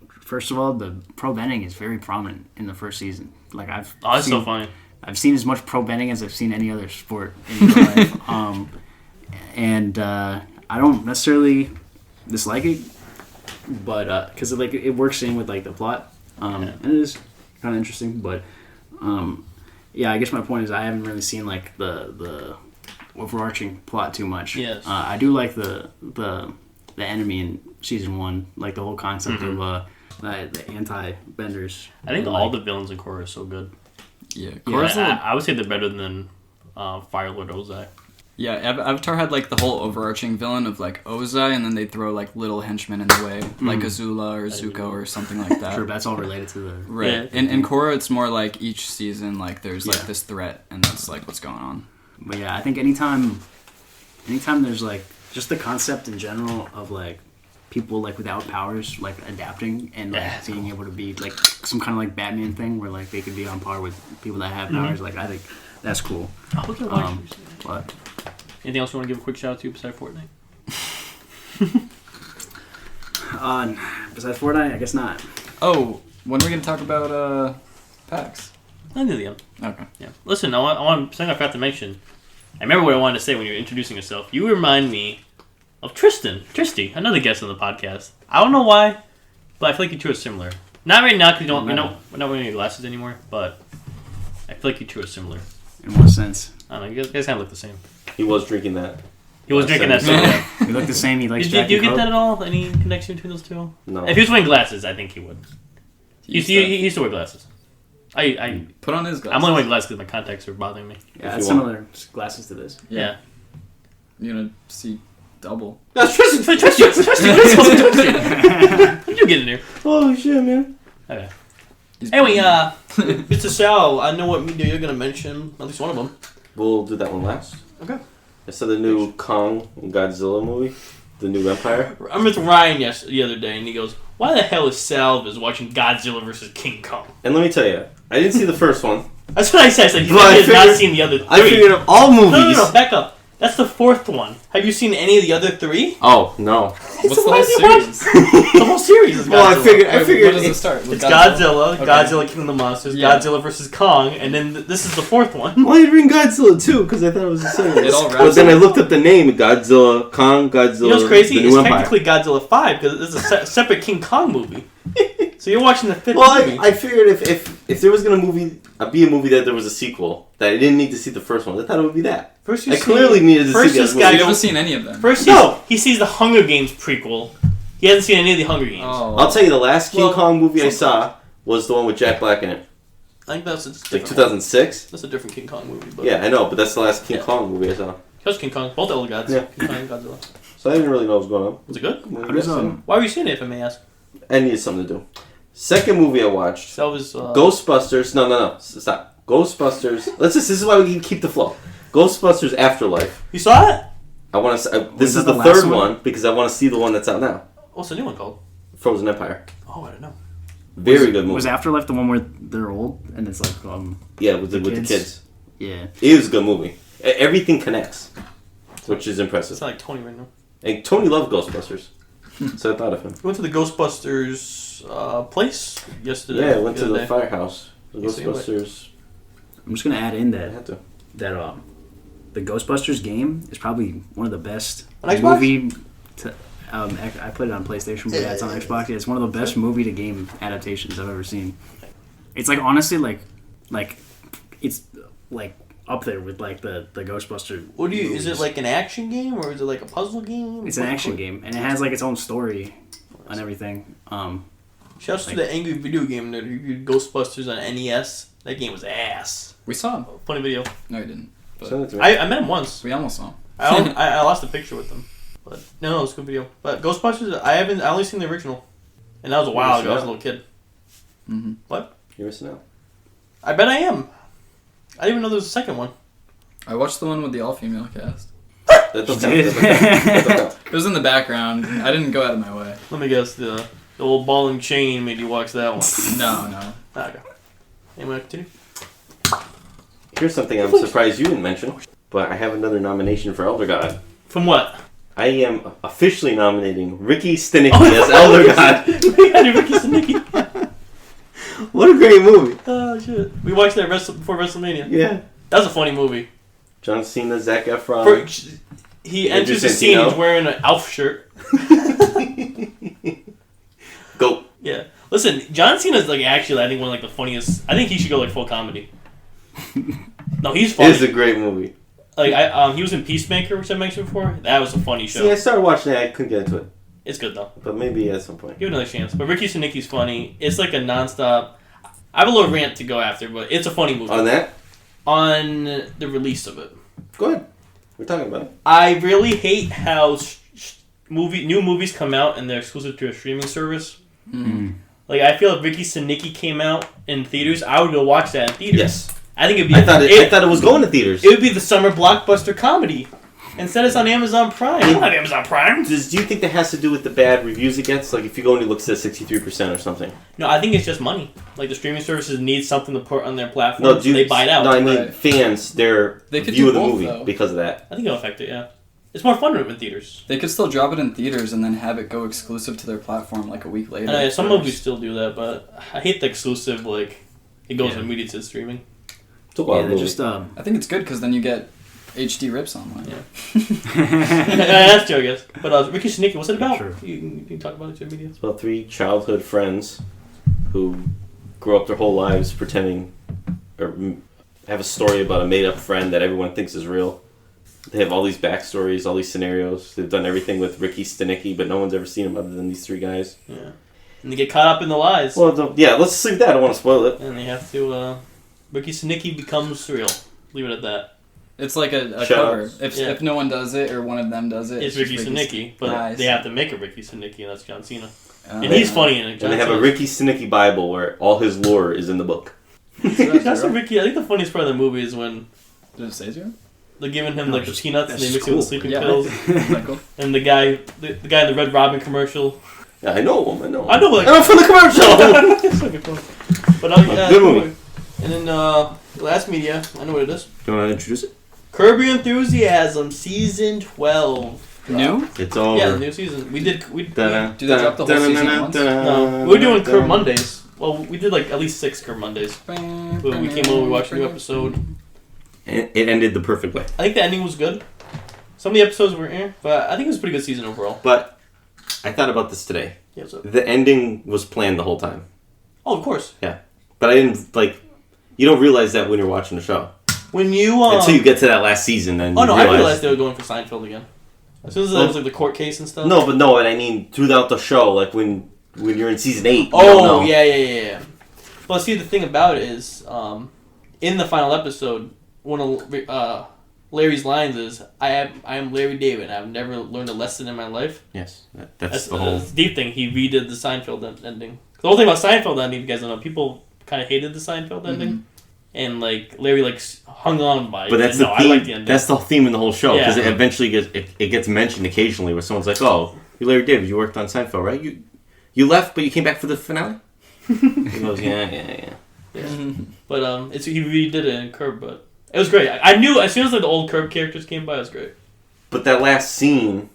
first of all, the pro bending is very prominent in the first season. Like that's so funny. I've seen as much pro bending as I've seen any other sport in my life, and I don't necessarily dislike it, but because it works in with like the plot, and it is kind of interesting. But yeah, I guess my point is I haven't really seen like the overarching plot too much. Yes. I do like the enemy in season 1, like the whole concept of the anti-benders. I think all the villains in Korra are so good. Yeah, I would say they're better than Fire Lord Ozai. Yeah, Avatar had like the whole overarching villain of like Ozai, and then they'd throw like little henchmen in the way, like Azula or Zuko or something like that. Sure, that's all related to the... Right. Yeah. In Korra, it's more like each season, like there's like this threat, and that's like what's going on. But yeah, I think anytime there's like just the concept in general of like people like without powers like adapting and like being able to be like some kind of like Batman thing where like they could be on par with people that have powers. Like I think that's cool. But anything else you want to give a quick shout out to besides Fortnite? Besides Fortnite, I guess not. Oh, when are we gonna talk about PAX? I knew the end. Okay. Yeah. Listen, I want something I forgot to mention. I remember what I wanted to say when you were introducing yourself. You remind me of Tristy, another guest on the podcast. I don't know why, but I feel like you two are similar. Not right now because we're not wearing any glasses anymore, but I feel like you two are similar. In what sense? I don't know. You guys kind of look the same. He was drinking that. He was drinking that. Yeah. You look the same. He likes. Did you get that at all? Any connection between those two? No. If he was wearing glasses, I think he would. He used to wear glasses. I put on his glasses. I'm only wearing glasses because my contacts are bothering me. Yeah, that's similar glasses to this. Yeah. You're gonna see double. That's Tristy. What did you get in there? Oh shit, man. Okay. Anyway, Mr. Sal, I know what media you're gonna mention. At least one of them. We'll do that one last. Okay. I saw the new Kong and Godzilla movie, the new Empire. I'm with Ryan the other day, and he goes, "Why the hell is Sal watching Godzilla versus King Kong?" And let me tell you, I didn't see the first one. That's what I said. I said he But has not seen the other three. I figured of all movies. No, back up. That's the fourth one. Have you seen any of the other three? Oh no. What's the why whole do you watch- series? The whole series is Godzilla. Well, I figured. Where does it start? With It's Godzilla, Okay. Godzilla King of the Monsters, Yeah. Godzilla vs. Kong, and then this is the fourth one. Well, I didn't read Godzilla too because I thought it was the same. It all But wraps then I up. looked up the name Godzilla, Kong, Godzilla. You know what's crazy? The It's New Empire. technically Godzilla 5 because it's a separate King Kong movie. So you're watching the fifth Well, movie. I figured if there was gonna be a movie that there was a sequel that I didn't need to see the first one, I thought it would be that. First you I see- clearly needed to first see this that guy movie. You haven't goes- seen any of them. First No. he sees the Hunger Games prequel. He hasn't seen any of the Hunger Games. Oh. I'll tell you, the last King Well, Kong movie I saw was the one with Jack Black in it, I think that's a like different 2006. That's a different King Kong movie. But Yeah, I know, but that's the last King Yeah. Kong movie I saw. That's King Kong. Both old gods. Yeah. King Kong and Godzilla. So I didn't really know what was going on. Was it good? How does Why were you seeing it, if I may ask? I needed something to do. Second movie I watched, That was Ghostbusters. No, stop. Ghostbusters. This is why we can keep the flow. Ghostbusters Afterlife. You saw it? I want to. This that is the the last third one? one because I want to see the one that's out now. What's the new one called? Frozen Empire. Oh, I don't know. Very good movie. Was Afterlife the one where they're old and it's like Yeah, with the kids? kids. yeah. It is a good movie. Everything connects, which is impressive. It's not like Tony right now. And Tony loved Ghostbusters, so I thought of him. We went to the Ghostbusters place yesterday. Yeah, I went to other the day. firehouse. The You see what? Ghostbusters. I'm just gonna add in I that had to. the Ghostbusters game is probably one of the best On Xbox? movie. I played it on PlayStation, but yeah, it's on Xbox. Yeah, it's one of the best movie to game adaptations I've ever seen. It's like honestly like it's like up there with like the Ghostbuster. What do you? Is movies. it like an action game or is it like a puzzle game? It's an action game and it has like its own story and everything. Shouts to the angry video game nerd who reviewed Ghostbusters on NES. That game was ass. We saw him. Funny video. No, you didn't. Send it to me. I met him once. We almost saw him. I lost a picture with them. But no, it's a good video. But Ghostbusters, I only seen the original, and that was a while ago. I was a little kid. Mm-hmm. What? You're missing out. I bet I am. I didn't even know there was a second one. I watched the one with the all-female cast. That don't count. That don't count. It was in the background. I didn't go out of my way. Let me guess. The old ball and chain made you watch that one. No. Okay. Anyway, continue. Here's something I'm surprised you didn't mention, but I have another nomination for Elder God. From what? I am officially nominating Ricky Staticky as Elder God. We had Ricky Staticky. What a great movie. Oh shit. We watched that before WrestleMania. Yeah. That was a funny movie. John Cena, Zac Efron. He Andrew enters the scene. Santino. He's wearing an Alf shirt. Go. Yeah. Listen, John Cena's like actually I think one of like the funniest. I think he should go like full comedy. No, he's funny. It's a great movie. Like he was in Peacemaker, which I mentioned before. That was a funny show. See, I started watching it. I couldn't get into it, It's good though. but maybe at some point. Give it another chance. But Ricky Stanicki's funny. It's like a nonstop. I have a little rant to go after, but it's a funny movie. On that, On the release of it, go ahead. We're talking about it. I really hate how new movies come out and they're exclusive to a streaming service. Mm. Like I feel if Ricky Stanicki came out in theaters, I would go watch that in theaters. Yes. I think it'd be. I thought it was going to theaters. It would be the summer blockbuster comedy. Instead, it's on Amazon Prime. It's not Amazon Prime. Do you think that has to do with the bad reviews it gets? Like if you go and it looks at 63% or something. No, I think it's just money. Like the streaming services need something to put on their platform. No, they buy it out. No, I mean Right. fans, their They could view do of the both, movie though. because of that. I think it'll affect it. Yeah, it's more fun in theaters. They could still drop it in theaters and then have it go exclusive to their platform like a week later. I know, some movies still do that, but I hate the exclusive. Like it goes immediately to streaming. It's a wild Yeah, movie. just I think it's good because then you get HD rips online. Yeah. That's true, I guess. But Ricky Stanicki, what's it about? True. You can talk about it to the media. It's about 3 childhood friends who grow up their whole lives pretending or have a story about a made-up friend that everyone thinks is real. They have all these backstories, all these scenarios. They've done everything with Ricky Stanicki, but no one's ever seen him other than these 3 guys. Yeah, and they get caught up in the lies. Well, let's just leave that. I don't want to spoil it. And they have to. Ricky Stanicki becomes real. Leave it at that. It's like a Shout cover. outs. If no one does it or one of them does it, It's just Ricky Stanicki, but Nice. they have to make a Ricky Stanicki, and that's John Cena. And yeah. he's funny in it. And John they have a Cena's- Ricky Stanicki Bible where all his lore is in the book. That's what Ricky. I think the funniest part of the movie is when Did it say so? they're giving him No, like the just- peanuts and that's they mix just it with cool. sleeping Yeah. pills. Michael. And the guy in the Red Robin commercial. Yeah, I know him. I know, like, I'm from the commercial. It's fucking fun. But Good movie. And then last media, I know what it is. You want to introduce it? Curb Your Enthusiasm season 12. New? It's over. Yeah, the new season. We did. Do they drop the whole season at once? No, we're doing Curb Mondays. Well, we did like at least 6 Curb Mondays. When we came over, we watched a new episode. And it ended the perfect way. I think the ending was good. Some of the episodes were but I think it was a pretty good season overall. But I thought about this today. Yeah, what's up? The ending was planned the whole time. Oh, of course. Yeah. But I didn't, you don't realize that when you're watching the show. When you, until you get to that last season, then Oh, no, I realized they were going for Seinfeld again. As soon as there was, like, the court case and stuff. No, and I mean, throughout the show, like, when you're in season 8, Oh, yeah. Well, see, the thing about it is, in the final episode, one of Larry's lines is, I am Larry David, and I've never learned a lesson in my life. Yes, that's the whole... That's the deep thing. He redid the Seinfeld ending. The whole thing about Seinfeld ending, if you guys don't know, people kind of hated the Seinfeld ending. And, like, Larry, like, hung on by it. But that's the theme. I like the ending. That's the theme in the whole show, because it eventually gets mentioned occasionally where someone's like, oh, you Larry David, you worked on Seinfeld, right? You left, but you came back for the finale? He goes, yeah. But he redid it in Curb, but it was great. I knew as soon as like the old Curb characters came by, it was great. But that last scene,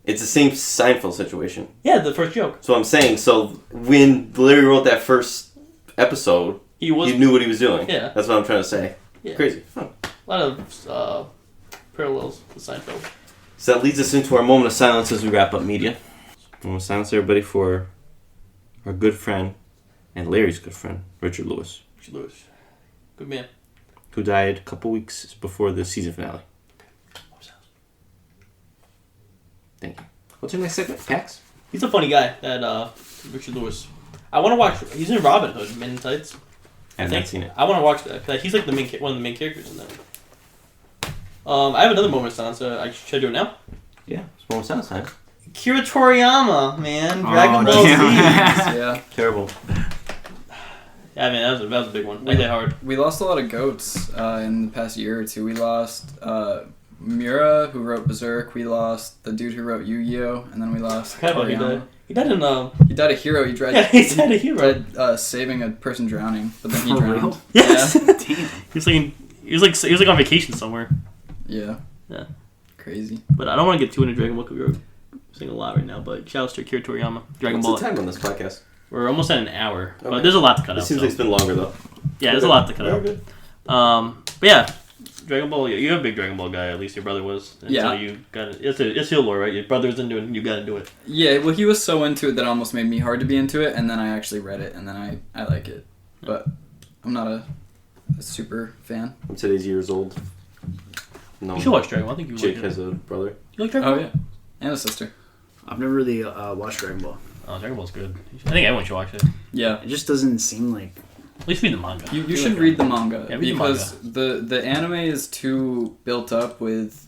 it's the same Seinfeld situation. Yeah, the first joke. So I'm saying, when Larry wrote that first episode, he knew what he was doing. Yeah, that's what I'm trying to say. Yeah. Crazy. Huh. A lot of parallels with Seinfeld. So that leads us into our moment of silence as we wrap up media. I want to silence everybody for our good friend and Larry's good friend, Richard Lewis. Good man. Who died a couple weeks before the season finale. Thank you. What's your next segment, Pax? He's a funny guy, that Richard Lewis. I want to watch. He's in Robin Hood, Men in Tights. I have not seen it. I want to watch that. Cause he's like one of the main characters in that. I have another moment of silence. Should I do it now? Yeah, it's moment of silence time. Akira Toriyama, man. Dragon Ball Z. Yeah. Terrible. Yeah, I mean, that was a big one. That hit hard. We lost a lot of goats in the past year or two. We lost Mura, who wrote Berserk. We lost the dude who wrote Yu-Gi-Oh! And then we lost Toriyama. He died in He died a hero. He died. Yeah, he died a hero. Died saving a person drowning, but then he For drowned. real? Yes. Yeah. Damn. He was like on vacation somewhere. Yeah. Yeah. Crazy. But I don't want to get too into Dragon Ball because we're saying a lot right now. But shout out to Akira Toriyama. Dragon Ball. What's the time on this podcast? We're almost at an hour, Okay. but there's a lot to cut out. It seems like it's been longer though. Yeah, there's a lot to cut out. But yeah, Dragon Ball. You're a big Dragon Ball guy. At least your brother was. And yeah. So you got it. It's your lore, right? Your brother's into it, and you got to do it. Yeah. Well, he was so into it that it almost made me hard to be into it, and then I actually read it, and then I like it, but I'm not a super fan. I'm today's years old. No. You should watch Dragon Ball. I think you Jake like has a brother. You like Dragon Ball? Oh yeah, and a sister. I've never really watched Dragon Ball. Oh, Dragon Ball's good. I think everyone should watch it. Yeah. It just doesn't seem like... At least read the manga. You should read the manga, Yeah, read because the anime is too built up with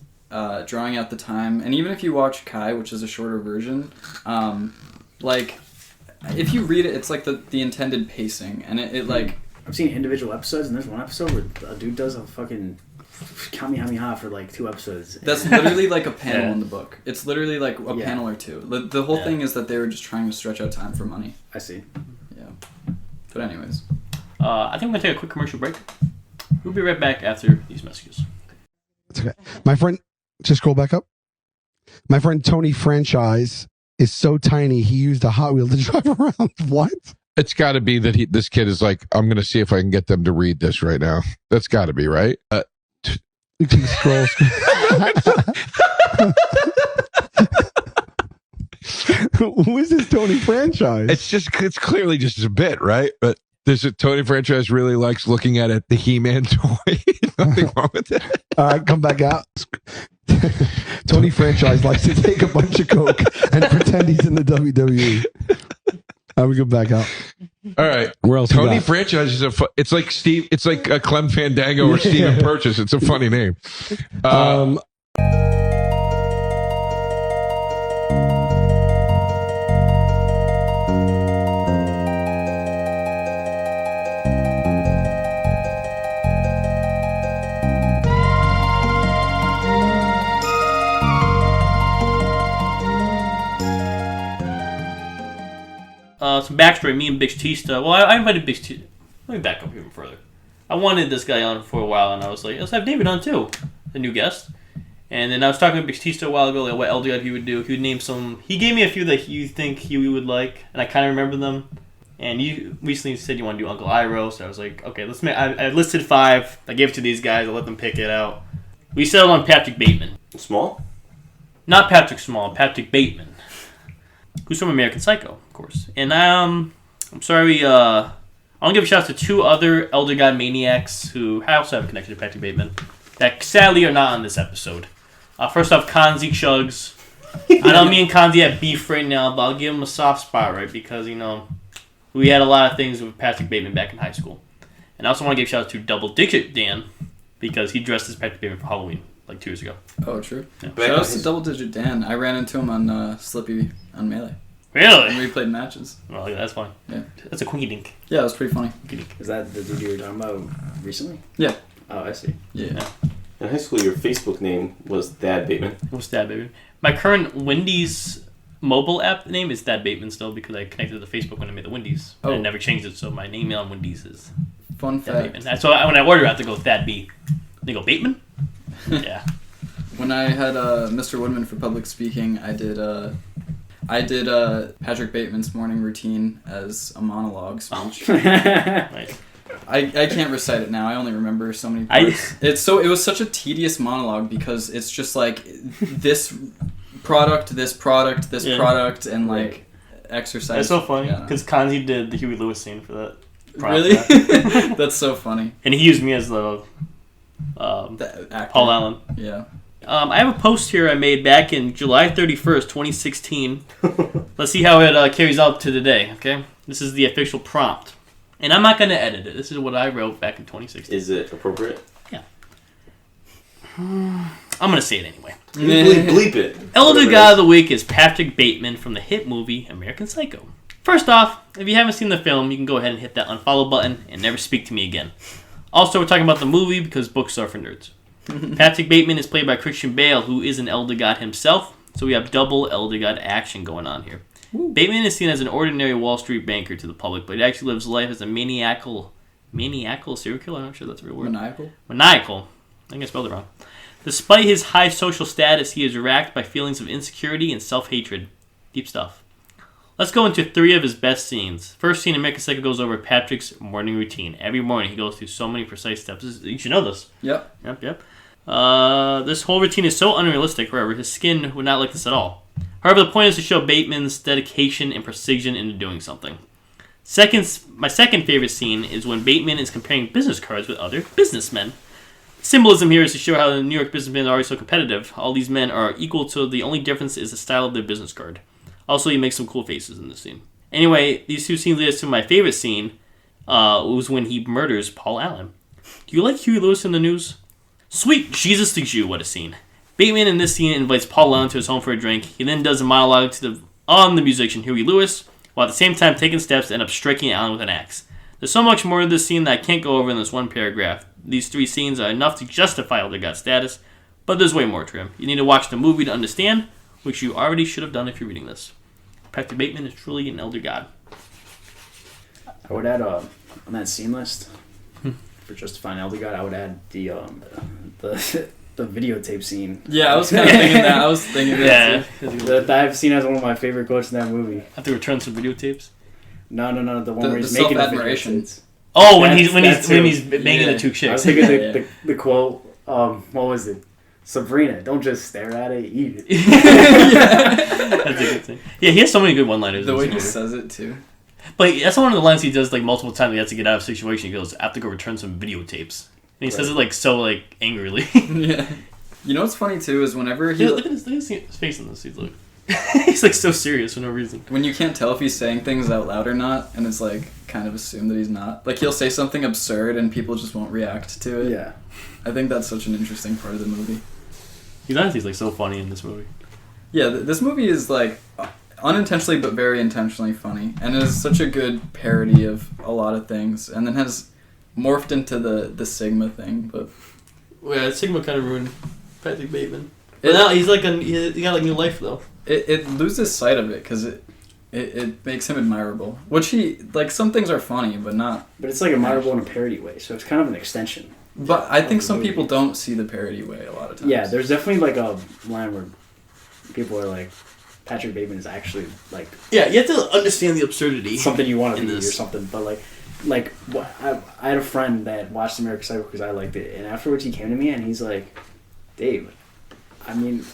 drawing out the time, and even if you watch Kai, which is a shorter version, like if you read it, it's like the intended pacing, and it like I've seen individual episodes, and there's one episode where a dude does a fucking Kamehameha for like 2 episodes. That's literally like a panel Yeah. in the book. It's literally like a panel or two. The whole thing is that they were just trying to stretch out time for money. I see. Yeah. But anyways. I think we're going to take a quick commercial break. We'll be right back after these messages. It's okay. My friend, just scroll back up. My friend Tony Franchise is so tiny, he used a Hot Wheel to drive around. What? It's got to be that this kid is like, I'm going to see if I can get them to read this right now. That's got to be, right? You can scroll. Who is this Tony Franchise? It's clearly just a bit, right? But Tony Franchise really likes looking at it, the He-Man toy. Nothing wrong with it. All right, come back out. Tony Franchise likes to take a bunch of coke and pretend he's in the WWE. All right, we go back out. All right, where else? Tony Franchise is it's like Steve. It's like a Clem Fandango or Steven Purchase. It's a funny name. Some backstory. Me and Bitchtista. Well, I invited Bitchtista. Let me back up even further. I wanted this guy on for a while, and I was like, let's have David on too. the new guest. And then I was talking to Bitchtista a while ago, like what elder god he would do. He would name some. He gave me a few that you think he would like, and I kind of remember them. And you recently said you want to do Uncle Iroh, so I was like, okay, let's make. I listed 5. I gave it to these guys. I let them pick it out. We settled on Patrick Bateman. Small? Not Patrick Small. Patrick Bateman, who's from American Psycho, of course. And I'm sorry. I want to give a shout out to 2 other elder god maniacs who also have a connection to Patrick Bateman that sadly are not on this episode. First off, Kanzi Chugs. I know me and Kanzi have beef right now, but I'll give him a soft spot, right? Because, we had a lot of things with Patrick Bateman back in high school. And I also want to give a shout out to Double Digit Dan, because he dressed as Patrick Bateman for Halloween, like 2 years ago. Oh, true. Yeah. Shout out to Double Digit Dan. I ran into him on Slippy on Melee. Really? And we played matches. Well, yeah, that's fine. Yeah. That's a quinky dink. Yeah, it was pretty funny. Is that the dude you were talking about recently? Yeah. Oh, I see. Yeah. In high school, your Facebook name was Thad Bateman. It was Thad Bateman. My current Wendy's mobile app name is Thad Bateman still because I connected to Facebook when I made the Wendy's. Oh. And I never changed it, so my name on Wendy's is Fun Thad fact. Bateman. So when I order, I have to go Thad B. They go Bateman? Yeah. When I had Mr. Woodman for public speaking, I did Patrick Bateman's morning routine as a monologue speech. Right. I can't recite it now. I only remember so many parts. It was such a tedious monologue because it's just like this product, and like exercise. That's so funny Yeah. because Kanzi did the Huey Lewis scene for that. Really? That's so funny. And he used me as the actor. Paul Allen. Yeah. I have a post here I made back in July 31st, 2016. Let's see how it carries out to today, okay? This is the official prompt. And I'm not going to edit it. This is what I wrote back in 2016. Is it appropriate? Yeah. I'm going to say it anyway. Bleep it. Elder God of the Week is Patrick Bateman from the hit movie American Psycho. First off, if you haven't seen the film, you can go ahead and hit that unfollow button and never speak to me again. Also, we're talking about the movie because books are for nerds. Patrick Bateman is played by Christian Bale, who is an Elder God himself, so we have double Elder God action going on here. Ooh. Bateman is seen as an ordinary Wall Street banker to the public, but he actually lives life as a maniacal serial killer. I'm not sure that's a real word. Maniacal. I think I spelled it wrong. Despite his high social status, he is racked by feelings of insecurity and self-hatred. Deep stuff. Let's go into 3 of his best scenes. First scene, American Psycho goes over Patrick's morning routine. Every morning, he goes through so many precise steps. You should know this. Yep. This whole routine is so unrealistic, however, his skin would not like this at all. However, the point is to show Bateman's dedication and precision into doing something. My second favorite scene is when Bateman is comparing business cards with other businessmen. Symbolism here is to show how the New York businessmen are always so competitive. All these men are equal, so the only difference is the style of their business card. Also, he makes some cool faces in this scene. Anyway, these 2 scenes lead us to my favorite scene. Was when he murders Paul Allen. Do you like Huey Lewis in the news? Sweet Jesus the Jew, what a scene. Bateman in this scene invites Paul Allen to his home for a drink. He then does a monologue on the musician Huey Lewis, while at the same time taking steps to end up striking Allen with an axe. There's so much more to this scene that I can't go over in this one paragraph. These 3 scenes are enough to justify Elder God status, but there's way more to him. You need to watch the movie to understand, which you already should have done if you're reading this. Patrick Bateman is truly an Elder God. I would add on that scene list for justifying Elder God. I would add the videotape scene. Yeah, I was kind of thinking that. I was thinking that. That I've seen as one of my favorite quotes in that movie. Have to return some videotapes. No, the one where he's making the videotapes. Oh, when he's banging the 2 chicks. I was thinking the quote. What was it? Sabrina, don't just stare at it, eat it. That's a good thing. Yeah, he has so many good one-liners. The way he says it too. But that's one of the lines he does like multiple times. He has to get out of a situation. He goes, "I have to go return some videotapes," and he says it like so like angrily. Yeah. You know what's funny too is whenever he look at his face in this. He's like so serious for no reason. When you can't tell if he's saying things out loud or not, and it's like kind of assumed that he's not. Like he'll say something absurd and people just won't react to it. Yeah. I think that's such an interesting part of the movie. He's honestly like so funny in this movie. Yeah, this movie is like unintentionally but very intentionally funny, and it is such a good parody of a lot of things, and then has morphed into the Sigma thing. But yeah, Sigma kind of ruined Patrick Bateman. But now he's like he got like new life though. It loses sight of it because it makes him admirable. Which he like some things are funny, but not. But it's like admirable in a parody way, so it's kind of an extension. But I think some people don't see the parody way a lot of times. Yeah, there's definitely like a line where people are like, Patrick Bateman is actually like. Yeah, you have to understand the absurdity. Something you want to be this. or something, but I had a friend that watched American Psycho because I liked it, and afterwards he came to me and he's like, Dave, I mean,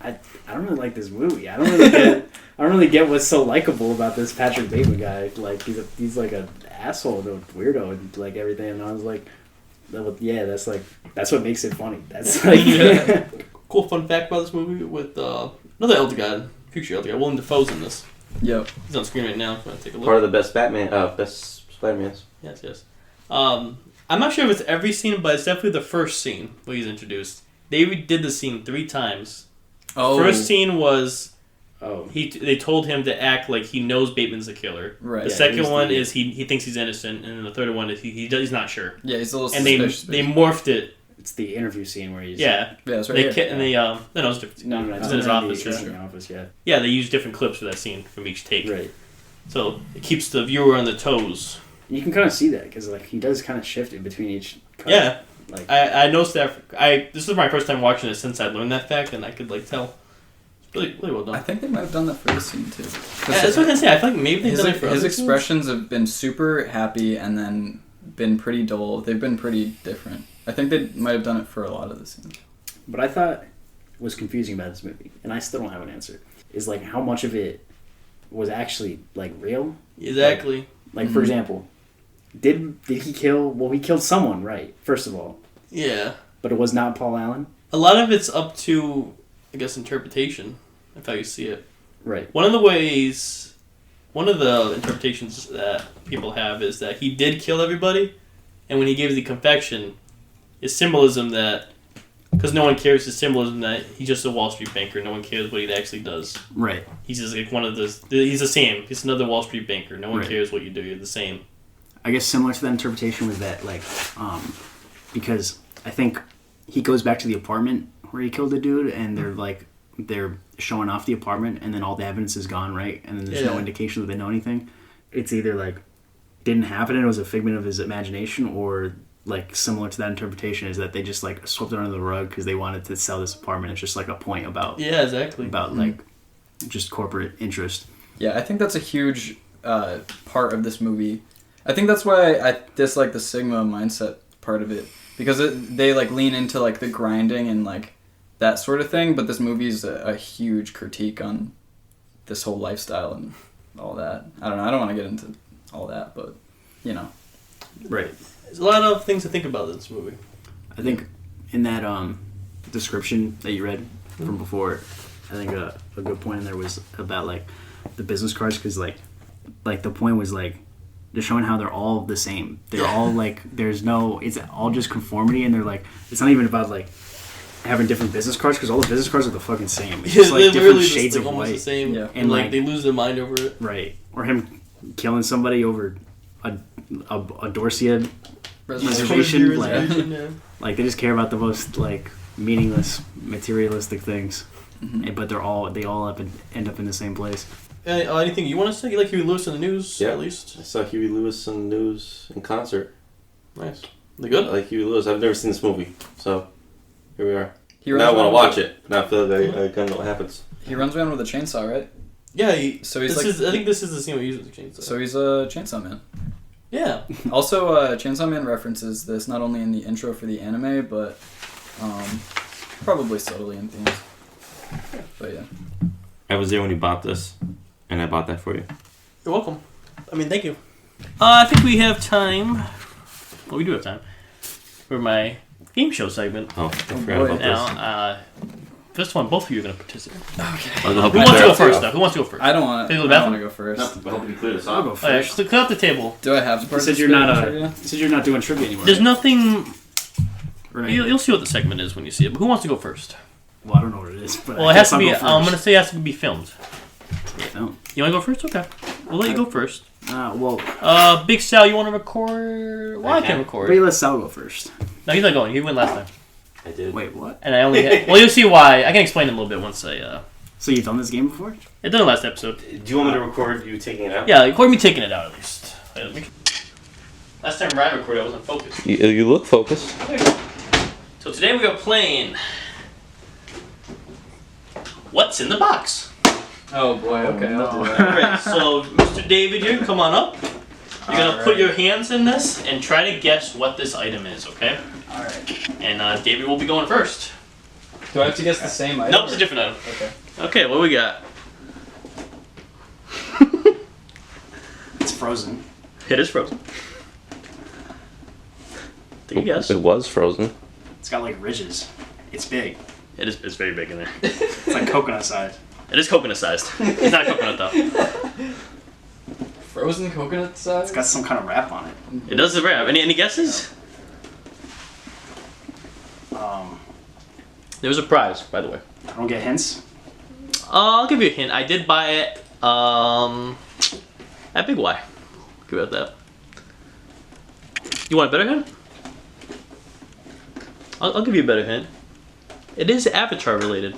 I don't really like this movie. I don't really get what's so likable about this Patrick Bateman guy. Like he's like an asshole, a weirdo, and like everything. And I was like, yeah, that's what makes it funny. That's like Cool fun fact about this movie with another elder god, future elder god, Willem Dafoe's in this. Yep. He's on screen right now. If you want to take a look. Part of the best best Spider-Mans. Yes. I'm not sure if it's every scene, but it's definitely the first scene where he's introduced. They redid the scene 3 times. Oh. First scene was they told him to act like he knows Bateman's the killer. Right. The second one is he thinks he's innocent, and then the third one is he's not sure. Yeah, he's a little and suspicious. they morphed it. It's the interview scene where he's that's right. And they no, it's different. No, it's in his office. It's in the office. Yeah, they use different clips for that scene from each take. Right. So it keeps the viewer on the toes. You can kind of see that because like he does kind of shift in between each cut. Yeah. Like I noticed that. This is my first time watching it since I learned that fact, and I could tell. It's really well done. I think they might have done that for this scene too. Yeah, that's what I was gonna say. I feel like maybe they've done it for his other expressions have been super happy and then been pretty dull. They've been pretty different. I think they might have done it for a lot of the scenes. What I thought was confusing about this movie, and I still don't have an answer, is like how much of it was actually like real. Exactly. Like for example, did he kill? Well, he killed someone, right? First of all. Yeah. But it was not Paul Allen. A lot of it's up to, I guess, interpretation of how you see it. Right. One of the interpretations that people have is that he did kill everybody, and when he gave the confession, it's symbolism that, because no one cares, his symbolism that he's just a Wall Street banker. No one cares what he actually does. Right. He's just like one of those. He's the same. He's another Wall Street banker. No one cares what you do. You're the same. I guess similar to that interpretation was that like, because I think he goes back to the apartment where he killed the dude, and they're showing off the apartment, and then all the evidence is gone, right? And then there's no indication that they know anything. It's either like didn't happen and it was a figment of his imagination, or like similar to that interpretation is that they just like swept it under the rug because they wanted to sell this apartment. It's just like a point about about like just corporate interest. Yeah, I think that's a huge part of this movie. I think that's why I dislike the Sigma mindset part of it, because they like lean into like the grinding and like that sort of thing, but this movie is a huge critique on this whole lifestyle and all that. I don't know. I don't want to get into all that, but you know. Right. There's a lot of things to think about in this movie. I think in that description that you read from before, I think a good point in there was about like the business cards, because like the point was like they're showing how they're all the same. They're all like it's all just conformity, and they're like it's not even about like having different business cards, because all the business cards are the fucking same. It's just like different shades of white. The same. Yeah. And like they lose their mind over it. Right. Or him killing somebody over a Dorsia reservation. Like they just care about the most like meaningless materialistic things. Mm-hmm. But they all end up in the same place. Anything you want to say? You like Huey Lewis in the news, at least? I saw Huey Lewis in the news in concert. Nice. They good? I like Huey Lewis. I've never seen this movie, so here we are. Now I want to watch it. Now I feel like I kind of know what happens. He runs around with a chainsaw, right? Yeah. I think this is the scene where he uses the chainsaw. So he's a chainsaw man. Yeah. Also, Chainsaw Man references this not only in the intro for the anime, but probably subtly in themes. But yeah. I was there when you bought this, and I bought that for you. You're welcome. I mean, thank you. I think we have time. Well, we do have time for my game show segment. Oh, I forgot about now, this one, both of you are going to participate. Okay. Who wants to go first, though? Who wants to go first? I don't want to go first. No, I hope you clear this up. I'll go first. Clear up the table. Do I have to You participate? said you're not doing trivia anymore. There's nothing... Right. You'll see what the segment is when you see it. But who wants to go first? Well, I don't know what it is. But well, it has to be... I'm going to say it has to be filmed. Film. You want to go first? Okay. We'll let you go first. Big Sal, you want to record? Well, I can record. Wait, let Sal go first. No, he's not going. He went last time. I did. Wait, what? And I only had... Well, you'll see why. I can explain it a little bit once I... So you've done this game before? I did it last episode. Do you want me to record you taking it out? Yeah, record me taking it out at least. Last time Ryan recorded, I wasn't focused. You look focused. So today we are playing What's in the Box? Oh boy, okay, I'll do that. Alright, so Mr. David here, come on up. You're gonna put your hands in this and try to guess what this item is, okay? Alright. And David will be going first. Do I have to guess the same item? Nope, it's a different item. Okay. Okay, what we got? It's frozen. It is frozen. Take a guess. It was frozen. It's got like ridges. It's big. It's very big in there. It's like coconut size. It is coconut sized. It's not coconut though. Frozen coconut size? It's got some kind of wrap on it. It does have wrap. Any guesses? There was a prize, by the way. I don't get hints. I'll give you a hint. I did buy it at Big Y. Give it that. You want a better hint? I'll give you a better hint. It is Avatar related.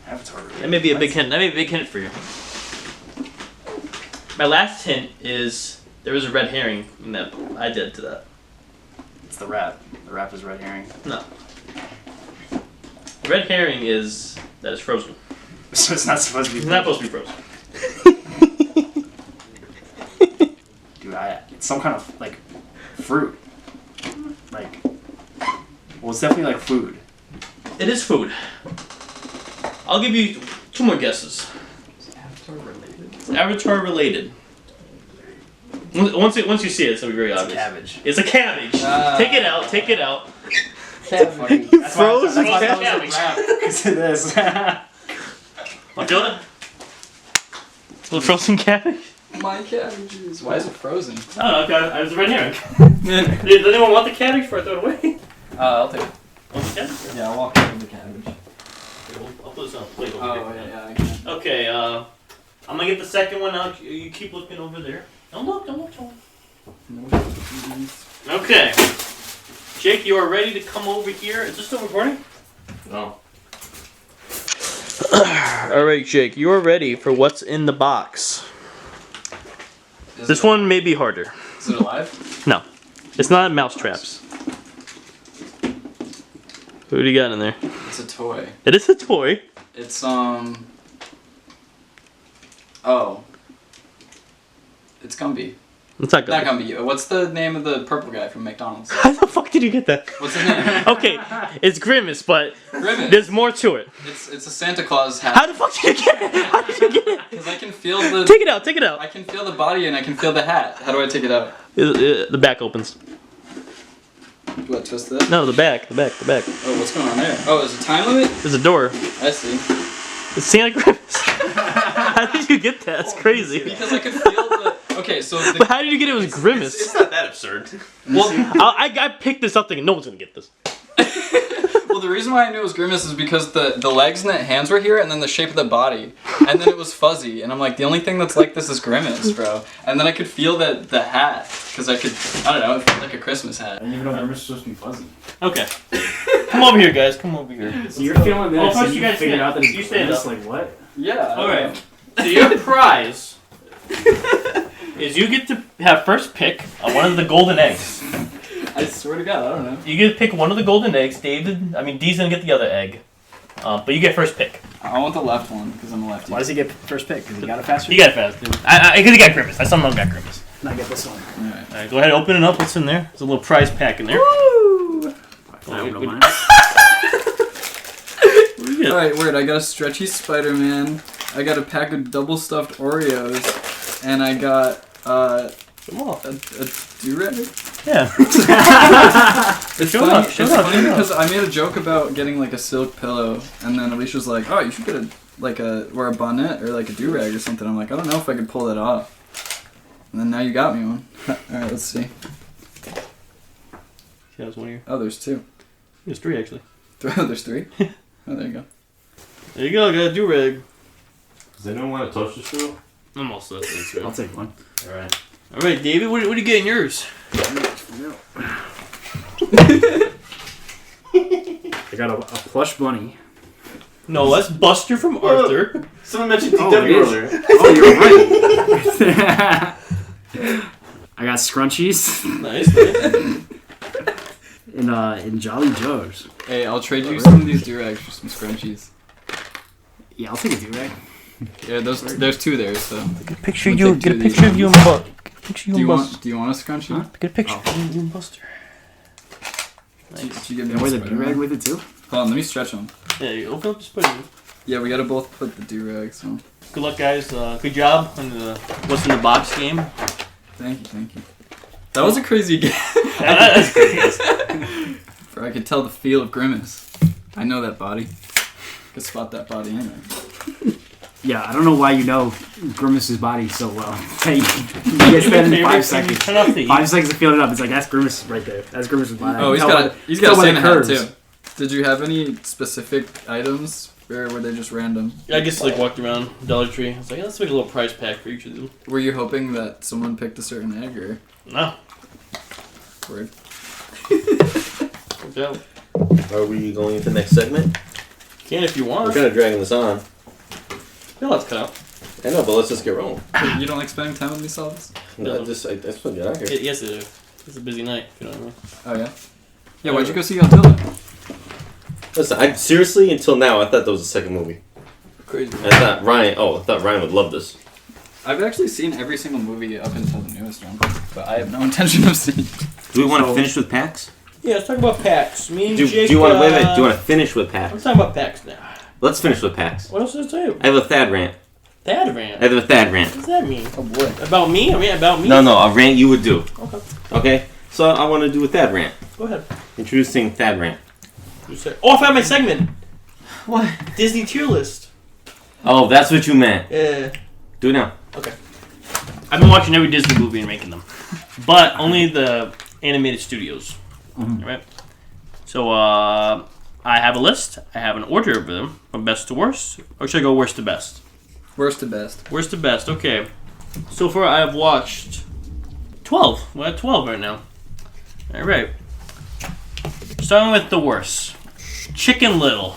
Avatar related. That may be a big hint. That may be a big hint for you. My last hint is there was a red herring in that I did to that. It's the wrap. The wrap is red herring. No. The red herring is that it's frozen. So it's not supposed to be. It's not supposed to be frozen. Dude, it's some kind of like fruit. Like, well, it's definitely like food. It is food. I'll give you 2 more guesses. Is Avatar related? It's Avatar related. Once you see it, it's gonna be very It's obvious. a cabbage. It's a cabbage. Take it out. Take it out. Cabbage. You froze That's why I cabbage. thought it was a wrap. Because it is. Want to feel it? Little frozen cabbage. My cabbages. Why is it frozen? I don't know. I was a red herring. Does anyone want the cabbage before I throw it away? I'll take it. Want the cabbage? Yeah, I'll walk in with the cabbage. Okay, I'll put this on a plate over Oh, here. yeah, I can. Okay, I'm gonna get the second one out. You keep looking over there. Don't look, don't look, don't look. Okay. Jake, you are ready to come over here. Is this still recording? No. Alright, Jake, you are ready for what's in the box. This one may be harder. Is it alive? No. It's not mouse traps. What do you got in there? It's a toy. It is a toy. It's, Oh. It's Gumby. It's not Not Gumby. Gumby. What's the name of the purple guy from McDonald's? How the fuck did you get that? What's his name? Okay, it's Grimace, but Grimace. there's more to it. It's a Santa Claus hat. How the fuck did you get it? How did you get it? Because I can feel the... Take it out, take it out. I can feel the body and I can feel the hat. How do I take it out? The back opens. Do I twist it? No, the back. Oh, what's going on there? Oh, there's a time limit? There's a door. I see. It's Santa Grimace. How did you get that? That's crazy. Because I could feel the... Okay, so... But how did you get it was Grimace? It's not that absurd. Well, I picked this up thinking no one's gonna get this. well, the reason why I knew it was Grimace is because the legs and the hands were here, and then the shape of the body, and then it was fuzzy, and I'm like, the only thing that's like this is Grimace, bro. And then I could feel the hat, because I don't know, it felt like a Christmas hat. I didn't even know Grimace was supposed to be fuzzy. Okay. Come over here, guys. Come over here. So you're feeling this, first and you you guys figured stand. out that You it's stand Grimace, up. like what? Yeah. Alright. So your prize is you get to have first pick on one of the golden eggs. I swear to God, I don't know. You get to pick one of the golden eggs. Dee's gonna get the other egg. But you get first pick. I want the left one, because I'm a lefty. Why does he get first pick? Because he got it faster? You got it fast, dude. Because he got Grimace. I somehow got Grimace. And I get this one. Alright. Alright, go ahead and open it up. What's in there? There's a little prize pack in there. Woo! I open mine. Alright, word. I got a stretchy Spider-Man. I got a pack of double stuffed Oreos. And I got, Come on. a do-rag? Yeah. It's Show funny, off, show it's off, funny show off. because I made a joke about getting like a silk pillow, and then Alicia was like, "Oh, you should get wear a bonnet or like a do-rag or something." I'm like, I don't know if I could pull that off. And then now you got me one. All right, let's see. That was one of your. Oh, there's 2. There's 3 actually. There's 3. Oh, there you go. There you go. Got a do-rag. Does anyone want a toaster strudel? I'm all set. I'll take one. All right. All right, David. What do you get in yours? I got a plush bunny. No, that's Buster from Arthur. Someone mentioned Oh, DW it is. earlier. Oh, you're right. I got scrunchies. Nice. in Jolly Joe's. Hey, I'll trade you some of these do-rags for some scrunchies. Yeah, I'll take a do-rag. Yeah, there's two there, so. Picture We'll you. take Get a two of these picture of you ones. and Picture you and Buster. Do you want a scrunchie? Get a picture of you and Buster. Did you give me Can I wear the Spider-Man? do-rag with it too? Hold on, let me stretch them. Yeah, you open up the Spider-Man. Yeah, we gotta both put the do-rag, so. Good luck, guys. Good job on the What's in the Box game. Thank you. That was a crazy game. That's crazy. For I could tell the feel of Grimace. I know that body. Could spot that body anyway. Yeah, I don't know why you know Grimace's body so well. Hey, you get that in 5 seconds. 5 seconds to feel it up. It's like, that's Grimace right there. That's Grimace's body. Oh, he's got a Santa hat too. Did you have any specific items, or were they just random? I guess like walked around Dollar Tree. I was like, let's make a little prize pack for each of them. Were you hoping that someone picked a certain egg, or? No. Word. Go. Are we going into the next segment? Can if you want. We're kind of dragging this on. No, let's cut out. I know, but let's just get rolling. You don't like spending time with me, Salvis? No, I just want to get out here. Yes, it is. It's a busy night, if you know what I mean. Oh, yeah? Yeah, why'd you go see Godzilla? Listen, seriously, until now, I thought that was the second movie. Crazy. I thought Ryan would love this. I've actually seen every single movie up until the newest one, but I have no intention of seeing. Do we want to finish with Pax? Yeah, let's talk about Pax. Me and Do Jake. you want to wait? Do you want to finish with Pax? Let's talk about Pax now. Let's finish with Pax. What else did I tell you? I have a Thad rant. Thad rant? I have a Thad rant. What does that mean? Oh boy. About me? I mean, about me? No, a rant you would do. Okay. Okay? So I want to do a Thad rant. Go ahead. Introducing Thad rant. You say, I found my segment. What? Disney tier list. Oh, that's what you meant. Yeah. Do it now. Okay. I've been watching every Disney movie and ranking them, but only the animated studios. Mm-hmm. All right. So I have a list. I have an order of them from best to worst, or should I go worst to best? Worst to best. Worst to best. Okay. So far, I have watched 12. We're at 12 right now. All right. Starting with the worst. Chicken Little.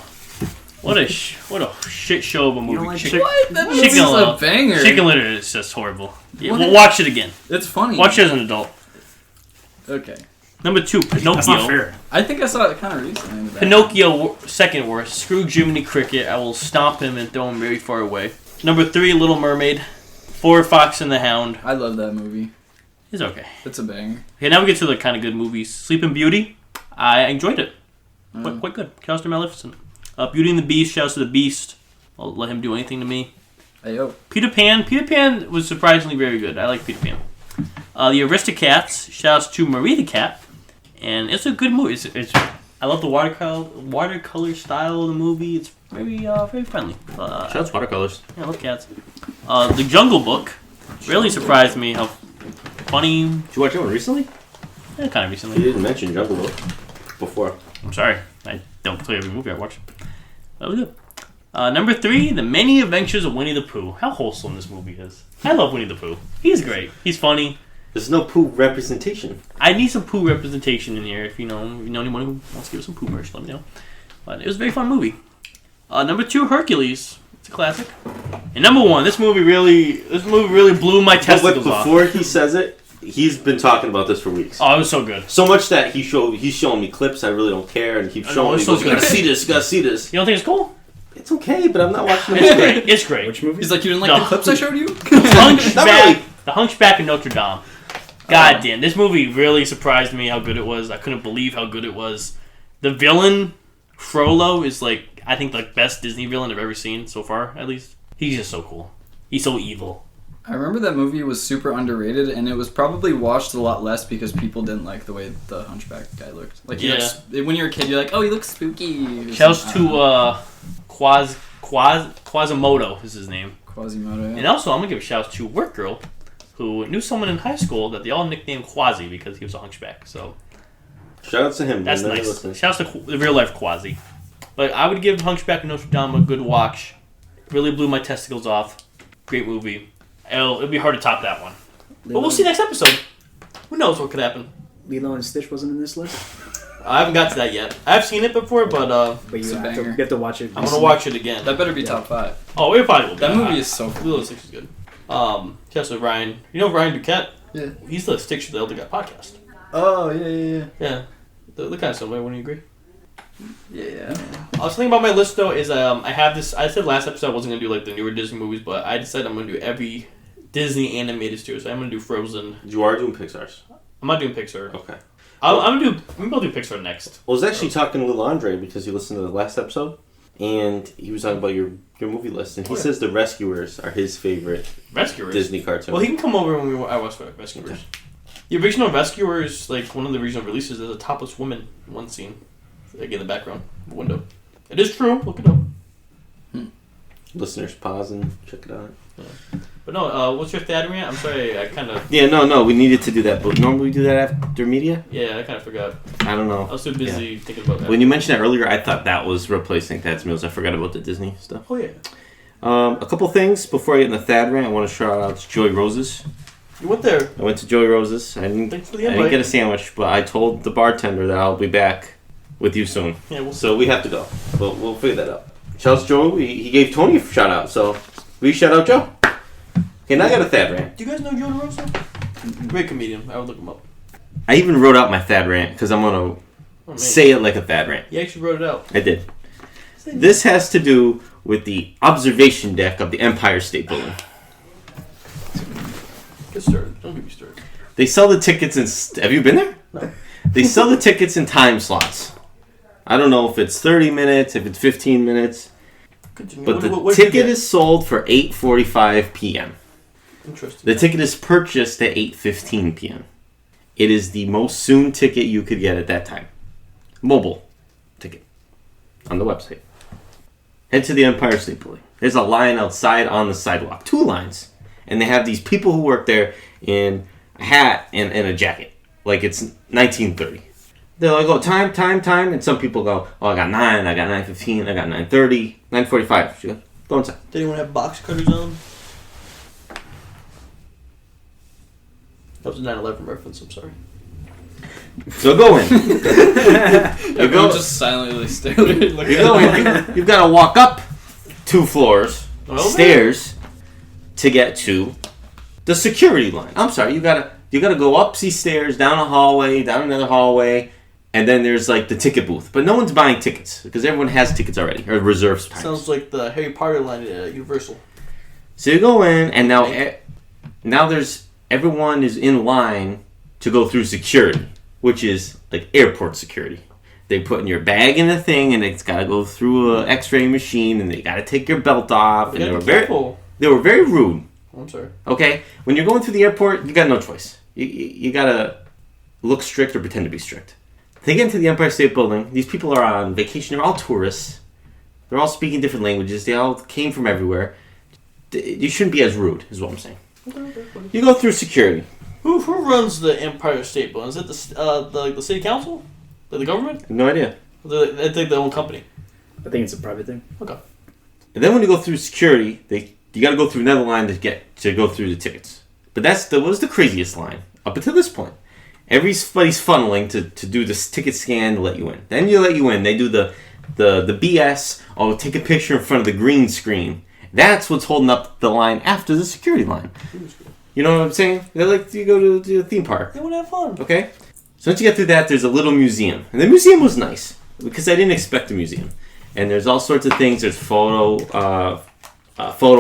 What a shit show of a movie. You don't like What? That movie's Chicken Little. a banger. Chicken Little is just horrible. Yeah, What? well, watch it again. It's funny. Watch it as an adult. Okay. Number 2, Pinocchio. That's not fair. I think I saw it kind of recently. Pinocchio, second worst. Screw Jiminy Cricket. I will stomp him and throw him very far away. Number 3, Little Mermaid. 4, Fox and the Hound. I love that movie. It's okay. It's a banger. Okay, now we get to the kind of good movies. Sleeping Beauty. I enjoyed it. Quite good. Shouts to Maleficent. Beauty and the Beast. Shouts to the Beast. I'll let him do anything to me. Ayo. Peter Pan. Peter Pan was surprisingly very good. I like Peter Pan. The Aristocats. Shouts to Marie the Cat. And it's a good movie. I love the watercolor style of the movie. It's very friendly. Shouts watercolors. Yeah, I love cats. The Jungle Book really surprised me how funny. Did you watch that one recently? Yeah, kind of recently. You didn't mention Jungle Book before. I'm sorry. I don't play every movie I watch. That was good. Number 3, The Many Adventures of Winnie the Pooh. How wholesome this movie is. I love Winnie the Pooh. He's great. He's funny. There's no Pooh representation. I need some Pooh representation in here. If you know anyone who wants to give us some Pooh merch, let me know. But it was a very fun movie. Number 2, Hercules. It's a classic. And number 1, this movie really blew my testicles off. Before he says it, he's been talking about this for weeks. Oh, it was so good. So much that he's showing me clips. I really don't care, and he keeps showing me. so You gotta see this. You gotta see this. You don't think it's cool? It's okay, but I'm not watching the It's movie. great. It's great. Which movie? He's like, you didn't like the clips I showed you? The Hunchback of Notre Dame. God damn, this movie really surprised me how good it was. I couldn't believe how good it was. The villain, Frollo, is like, I think the best Disney villain I've ever seen so far, at least. He's just so cool. He's so evil. I remember that movie was super underrated, and it was probably watched a lot less because people didn't like the way the Hunchback guy looked. Like, when you're a kid, you're like, oh, he looks spooky. Shouts to Quasimodo is his name. Quasimodo, yeah. And also, I'm going to give a shout to Work Girl, who knew someone in high school that they all nicknamed Quasi because he was a hunchback. So shout out to him. That's nice. Shouts to the real life Quasi. But I would give Hunchback of Notre Dame a good watch. Really blew my testicles off. Great movie. It'll be hard to top that one. But we'll see next episode. Who knows what could happen? Lilo and Stitch wasn't in this list. I haven't got to that yet. I've seen it before, but you have to watch it. I'm gonna watch it again. That better be top 5. Oh, it probably will be. That movie is so cool. Lilo and Stitch is good. Shouts to Ryan. You know Ryan Duquette? Yeah. He's the Stick to the Elder Guy podcast. Oh, yeah. Yeah. They're kind of similar, wouldn't you agree? Yeah. I was thinking about my list, though, is I have this... I said last episode I wasn't going to do, like, the newer Disney movies, but I decided I'm going to do every Disney animated studio. So I'm going to do Frozen. You are doing Pixar's. I'm not doing Pixar. Okay. Maybe I'll do Pixar next. I was actually talking to little Andre because he listened to the last episode, and he was talking about your movie list, and he says The Rescuers are his favorite Disney cartoon. Well, he can come over when I watch Rescuers. Okay. The original Rescuers, like, one of the original releases, there's a topless woman in one scene. Like, in the background, the window. It is true. Look it up. Listeners, pause and check it out. Yeah. But no, what's your Thad rant? I'm sorry, I kind of... Yeah, no, we needed to do that, but normally we do that after media? Yeah, I kind of forgot. I don't know. I was too busy thinking about that. When you mentioned that earlier, I thought that was replacing Thad's Meals. I forgot about the Disney stuff. Oh, yeah. A couple things before I get in the Thad rant. I want to shout out to Joey Rose's. You went there. I went to Joey Rose's. I didn't get a sandwich, but I told the bartender that I'll be back with you soon. Yeah, so we have to go. We'll figure that out. Shout out to Joe. He gave Tony a shout out, so we shout out Joe. Okay, now I got a Thad rant. Do you guys know Joe DeRosa? Great comedian. I would look him up. I even wrote out my Thad rant because I'm going to say it like a Thad rant. You actually wrote it out. I did. This has to do with the observation deck of the Empire State Building. Get started. Don't get me started. They sell the tickets in... Have you been there? No. They sell the tickets in time slots. I don't know if it's 30 minutes, if it's 15 minutes. But the ticket is sold for 8:45 p.m. Interesting. The ticket is purchased at 8:15 p.m. It is the most soon ticket you could get at that time. Mobile ticket. On the website. Head to the Empire State Building. There's a line outside on the sidewalk. 2 lines. And they have these people who work there in a hat and a jacket. Like it's 1930. They're like, oh, time. And some people go, oh, I got 9, I got 9:15, I got 9:30, 9:45. She goes, go inside. Did anyone have box cutters on? That was a 9/11 reference, I'm sorry. So go in. Everyone just silently stared. You go in. You've got to walk up 2 floors, stairs, to get to the security line. I'm sorry, you gotta go up these stairs, down a hallway, down another hallway, and then there's like the ticket booth. But no one's buying tickets because everyone has tickets already or reserves times. Sounds like the Harry Potter line at Universal. So you go in, and now everyone is in line to go through security, which is like airport security. They put in your bag in the thing, and it's got to go through an X-ray machine, and they got to take your belt off. And they were very rude. I'm sorry. Okay, when you're going through the airport, you got no choice. You gotta look strict or pretend to be strict. They get into the Empire State Building. These people are on vacation. They're all tourists. They're all speaking different languages. They all came from everywhere. You shouldn't be as rude, is what I'm saying. You go through security. Who runs the Empire State Building? Is it the city council? The government? No idea. They take their own company. I think it's a private thing. Okay. And then when you go through security, you got to go through another line to go through the tickets. But that was the craziest line up until this point. Everybody's funneling to do this ticket scan to let you in. Then you let you in. They do the BS. Oh, take a picture in front of the green screen. That's what's holding up the line after the security line. You know what I'm saying? They're like you go to a theme park. They want to have fun. Okay. So once you get through that, there's a little museum, and the museum was nice because I didn't expect a museum. And there's all sorts of things. There's photo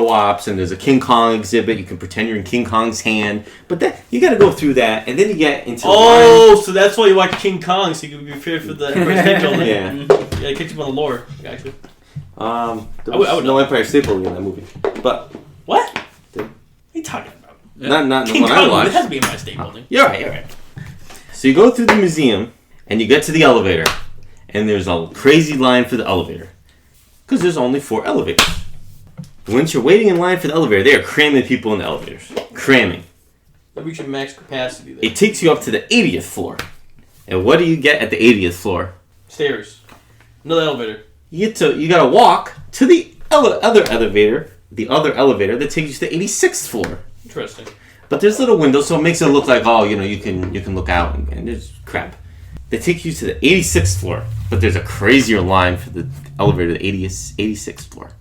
ops, and there's a King Kong exhibit. You can pretend you're in King Kong's hand, but then you got to go through that, and then you get into. So that's why you watch King Kong, so you can be prepared for the Empire State Building. Yeah, it kicks you on the lore, actually. There was no Empire State Building in that movie, but what? What are you talking about? Not the King one Kong, I watched. It has to be Empire State Building. You're right. So you go through the museum, and you get to the elevator, and there's a crazy line for the elevator because there's only 4 elevators. Once you're waiting in line for the elevator, they are cramming people in the elevators. Cramming. That reaches max capacity there. It takes you up to the 80th floor. And what do you get at the 80th floor? Stairs. Another elevator. You gotta walk to the other elevator that takes you to the 86th floor. Interesting. But there's little windows, so it makes it look like, you can look out, and there's crap. They take you to the 86th floor, but there's a crazier line for the elevator to the 86th floor.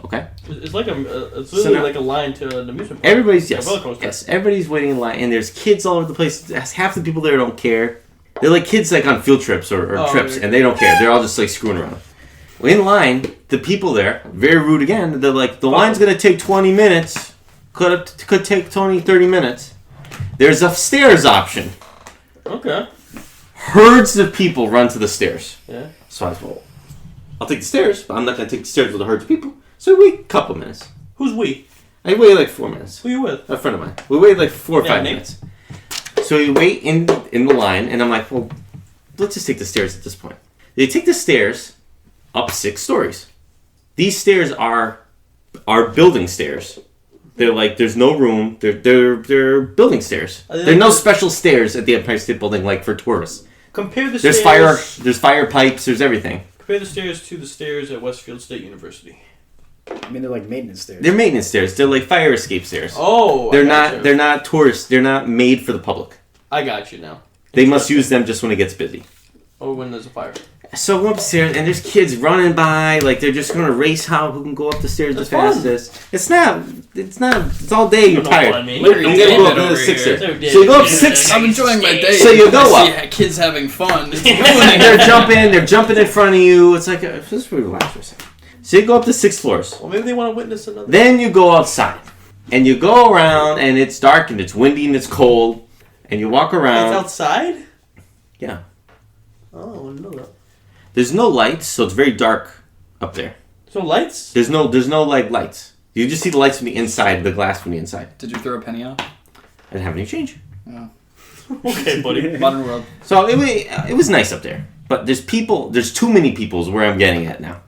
Okay. It's like it's So literally now- like a line to the amusement park. Everybody's A roller coaster. yes. Everybody's waiting in line, and there's kids all over the place. Half the people there don't care. They're like kids like on field trips or trips, and they don't care. They're all just like screwing around. In line, the people there very rude again. They're like, the line's gonna take 20 minutes. Could take 20, 30 minutes. There's a stairs option. Okay. Herds of people run to the stairs. Yeah. So I was, well, I'll take the stairs, but I'm not gonna take the stairs with a herd of people. So we wait a couple minutes. Who's we? I waited like 4 minutes. Who you with? A friend of mine. We waited like 4 or 5 Nate. minutes. So we wait in the line, and I'm like, well, let's just take the stairs at this point. They take the stairs up 6 stories. These stairs are building stairs. They're like, there's no room. They're building stairs. There are no special stairs at the Empire State Building like for tourists. Compare the There's stairs. there's fire pipes. There's everything. Compare the stairs to the stairs at Westfield State University. I mean, they're like maintenance stairs. They're maintenance stairs. They're like fire escape stairs. Oh, They're not. They're not tourists. They're not made for the public. I got you now. They must use them just when it gets busy. Or when there's a fire. So I go upstairs, and there's kids running by, like they're just gonna race who can go up the stairs the fastest. It's not. It's all day. You're tired. I'm Larry gonna David go up over the 6 here. stairs. So you go up 6. I'm enjoying my day. So you go I up. see kids having fun. It's They're jumping in front of you. It's like just relax for a second. So you go up to 6 floors. Well, maybe they want to witness another. Then you go outside, and you go around, and it's dark, and it's windy, and it's cold, and you walk around. It's outside? Yeah. Oh, I didn't know that. There's no lights, so it's very dark up there. So lights? There's no like lights. You just see the lights from the inside, the glass from the inside. Did you throw a penny out? I didn't have any change. Oh. Okay, buddy. Modern world. So it was nice up there, but there's too many people is where I'm getting at now.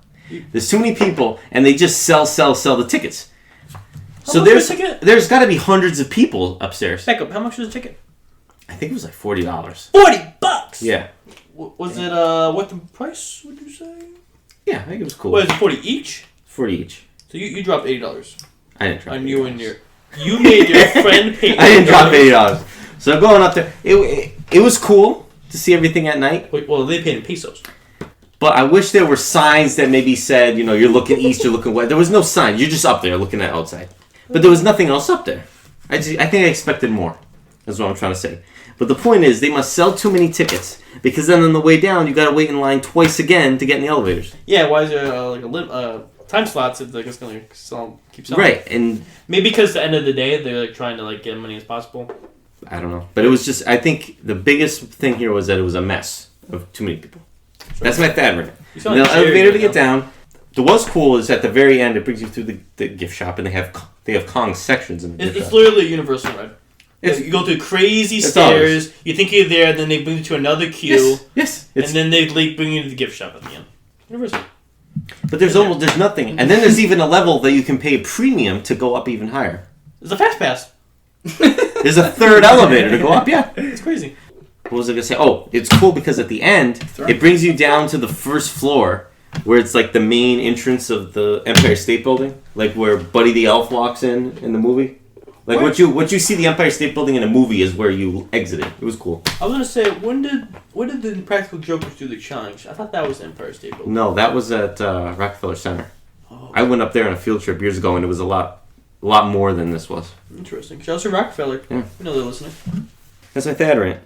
There's too many people, and they just sell the tickets. How So much was a ticket? there's got to be hundreds of people upstairs. Back up. How much was the ticket? I think it was like $40. $40. Yeah. Was it what the price would you say? Yeah, I think it was cool. What is it? 40 each? 40 each. So you dropped $80. I didn't drop. On you and you made your friend pay. I didn't drop $80. So going up there, it was cool to see everything at night. Wait, well, they paid in pesos. But I wish there were signs that maybe said, you're looking east, you're looking west. There was no sign. You're just up there looking at outside. But there was nothing else up there. I think I expected more. That's what I'm trying to say. But the point is, they must sell too many tickets because then on the way down, you got to wait in line twice again to get in the elevators. Yeah, why is there like a time slots if they're just gonna keep selling? Right, and maybe because at the end of the day they're like trying to like get as many as possible. I don't know, but it was just. I think the biggest thing here was that it was a mess of too many people. Sure. That's my fad rant. The elevator to get down. What's cool is at the very end it brings you through the gift shop and they have Kong sections in the gift shop. It's literally a Universal ride. You go through crazy stairs. You think you're there, then they bring you to another queue. Yes. And then they bring you to the gift shop at the end. Universal. But there's nothing, and then there's even a level that you can pay a premium to go up even higher. There's a fast pass. There's a third elevator to go up. Yeah, it's crazy. What was I gonna say? Oh, it's cool because at the end it brings you down to the first floor where it's like the main entrance of the Empire State Building, like where Buddy the Elf walks in the movie. Like what you see the Empire State Building in a movie is where you exit it. It was cool. I was gonna say when did the Practical Jokers do the challenge? I thought that was the Empire State Building. No, that was at Rockefeller Center. Oh. I went up there on a field trip years ago, and it was a lot more than this was. Interesting. Shout out to Rockefeller. Yeah. We know they're listening. That's my thad rant.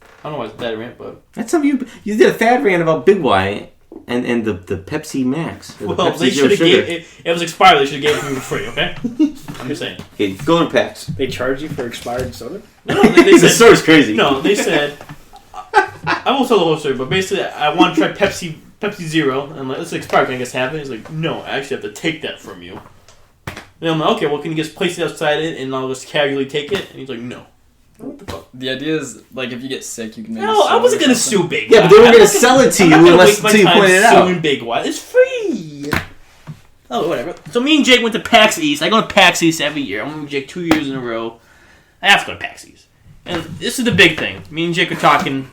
I don't know why it's a thad rant, but that's something you did a thad rant about Big Y and the Pepsi Max. Well, Pepsi they should have gave it was expired. They should have gave it to me for free. Okay, I'm just saying. Okay, go to Pax. They charge you for expired soda? No, they said the story's crazy. No, they said I won't tell the whole story, but basically I want to try Pepsi Zero, and I'm like, it's expired. Can I just have it? He's like, no, I actually have to take that from you. And I'm like, okay, well, can you just place it outside it, and I'll just casually take it? And he's like, no. What the fuck? The idea is, like, if you get sick, you can maybe No, I wasn't going to sue Big Y. Yeah, but they were going to sell it to you until you pointed it out. Suing Big Y. It's free. Oh, whatever. So me and Jake went to Pax East. I go to Pax East every year. I'm with Jake 2 years in a row. I have to go to Pax East. And this is the big thing. Me and Jake are talking.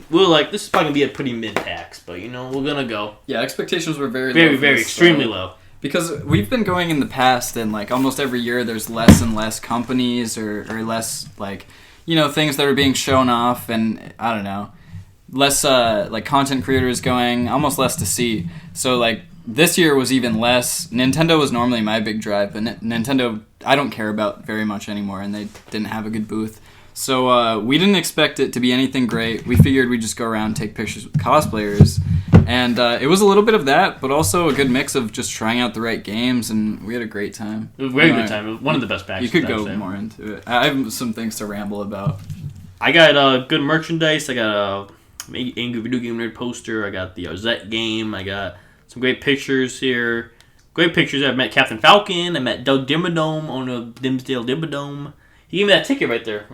We were like, this is probably going to be a pretty mid-Pax, but, we're going to go. Yeah, expectations were very low. Very, extremely low. Because we've been going in the past, and, like, almost every year there's less and less companies or less, like, things that are being shown off, and I don't know, less like content creators going, almost less to see. So like this year was even less. Nintendo was normally my big drive, but Nintendo I don't care about very much anymore, and they didn't have a good booth. So we didn't expect it to be anything great. We figured we'd just go around and take pictures with cosplayers. And it was a little bit of that, but also a good mix of just trying out the right games, and we had a great time. It was a very good time. It was one of the best packs. You could go more into it. I have some things to ramble about. I got good merchandise. I got a Angry Video Game Nerd poster. I got the Zet game. I got some great pictures here. Great pictures. I met Captain Falcon. I met Doug Dimmadome on a Dimsdale Dimmadome. He gave me that ticket right there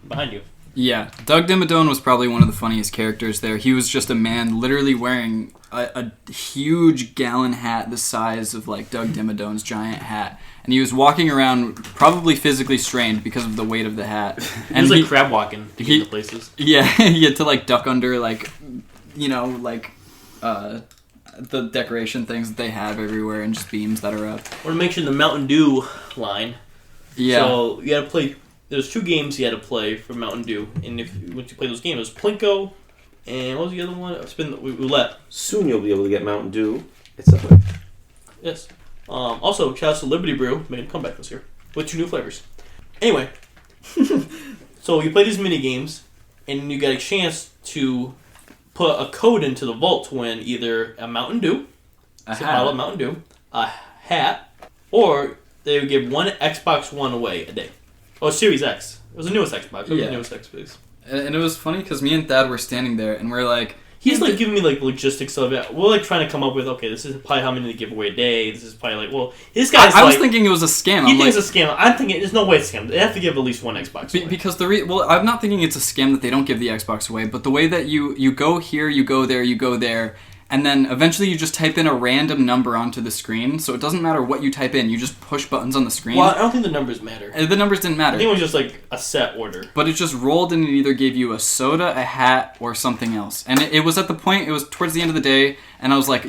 behind you. Yeah, Doug Dimmadome was probably one of the funniest characters there. He was just a man literally wearing a huge gallon hat the size of like Doug Dimmadome's giant hat. And he was walking around probably physically strained because of the weight of the hat. And he was like crab walking to get to places. Yeah, he had to like duck under like, you know, like the decoration things that they have everywhere and just beams that are up. I want to mention the Mountain Dew line. Yeah. So you had to play. There's 2 games you had to play for Mountain Dew, and once you play those games, it was Plinko, and what was the other one? Spin the roulette. Soon you'll be able to get Mountain Dew. It's up there. Yes. Also, shout out to Liberty Brew, made a comeback this year with 2 new flavors. Anyway, so you play these mini games, and you got a chance to put a code into the vault to win either a Mountain Dew, a bottle of Mountain Dew, a hat, or they would give one Xbox One away a day. Oh, Series X. It was the newest Xbox. It was the newest Xbox. And it was funny because me and Thad were standing there, and we're like... He's like giving me like logistics of it. We're like trying to come up with, okay, this is probably how many to give away a day. This is probably like, well, this guy's I was thinking it was a scam. He thinks it's a scam. I'm thinking there's no way it's a scam. They have to give at least one Xbox away. Because I'm not thinking it's a scam that they don't give the Xbox away, but the way that you go here, you go there, and then eventually you just type in a random number onto the screen, so it doesn't matter what you type in, you just push buttons on the screen. Well, I don't think the numbers matter. The numbers didn't matter. I think it was just like a set order. But it just rolled and it either gave you a soda, a hat, or something else. And it was at the point, it was towards the end of the day, and I was like,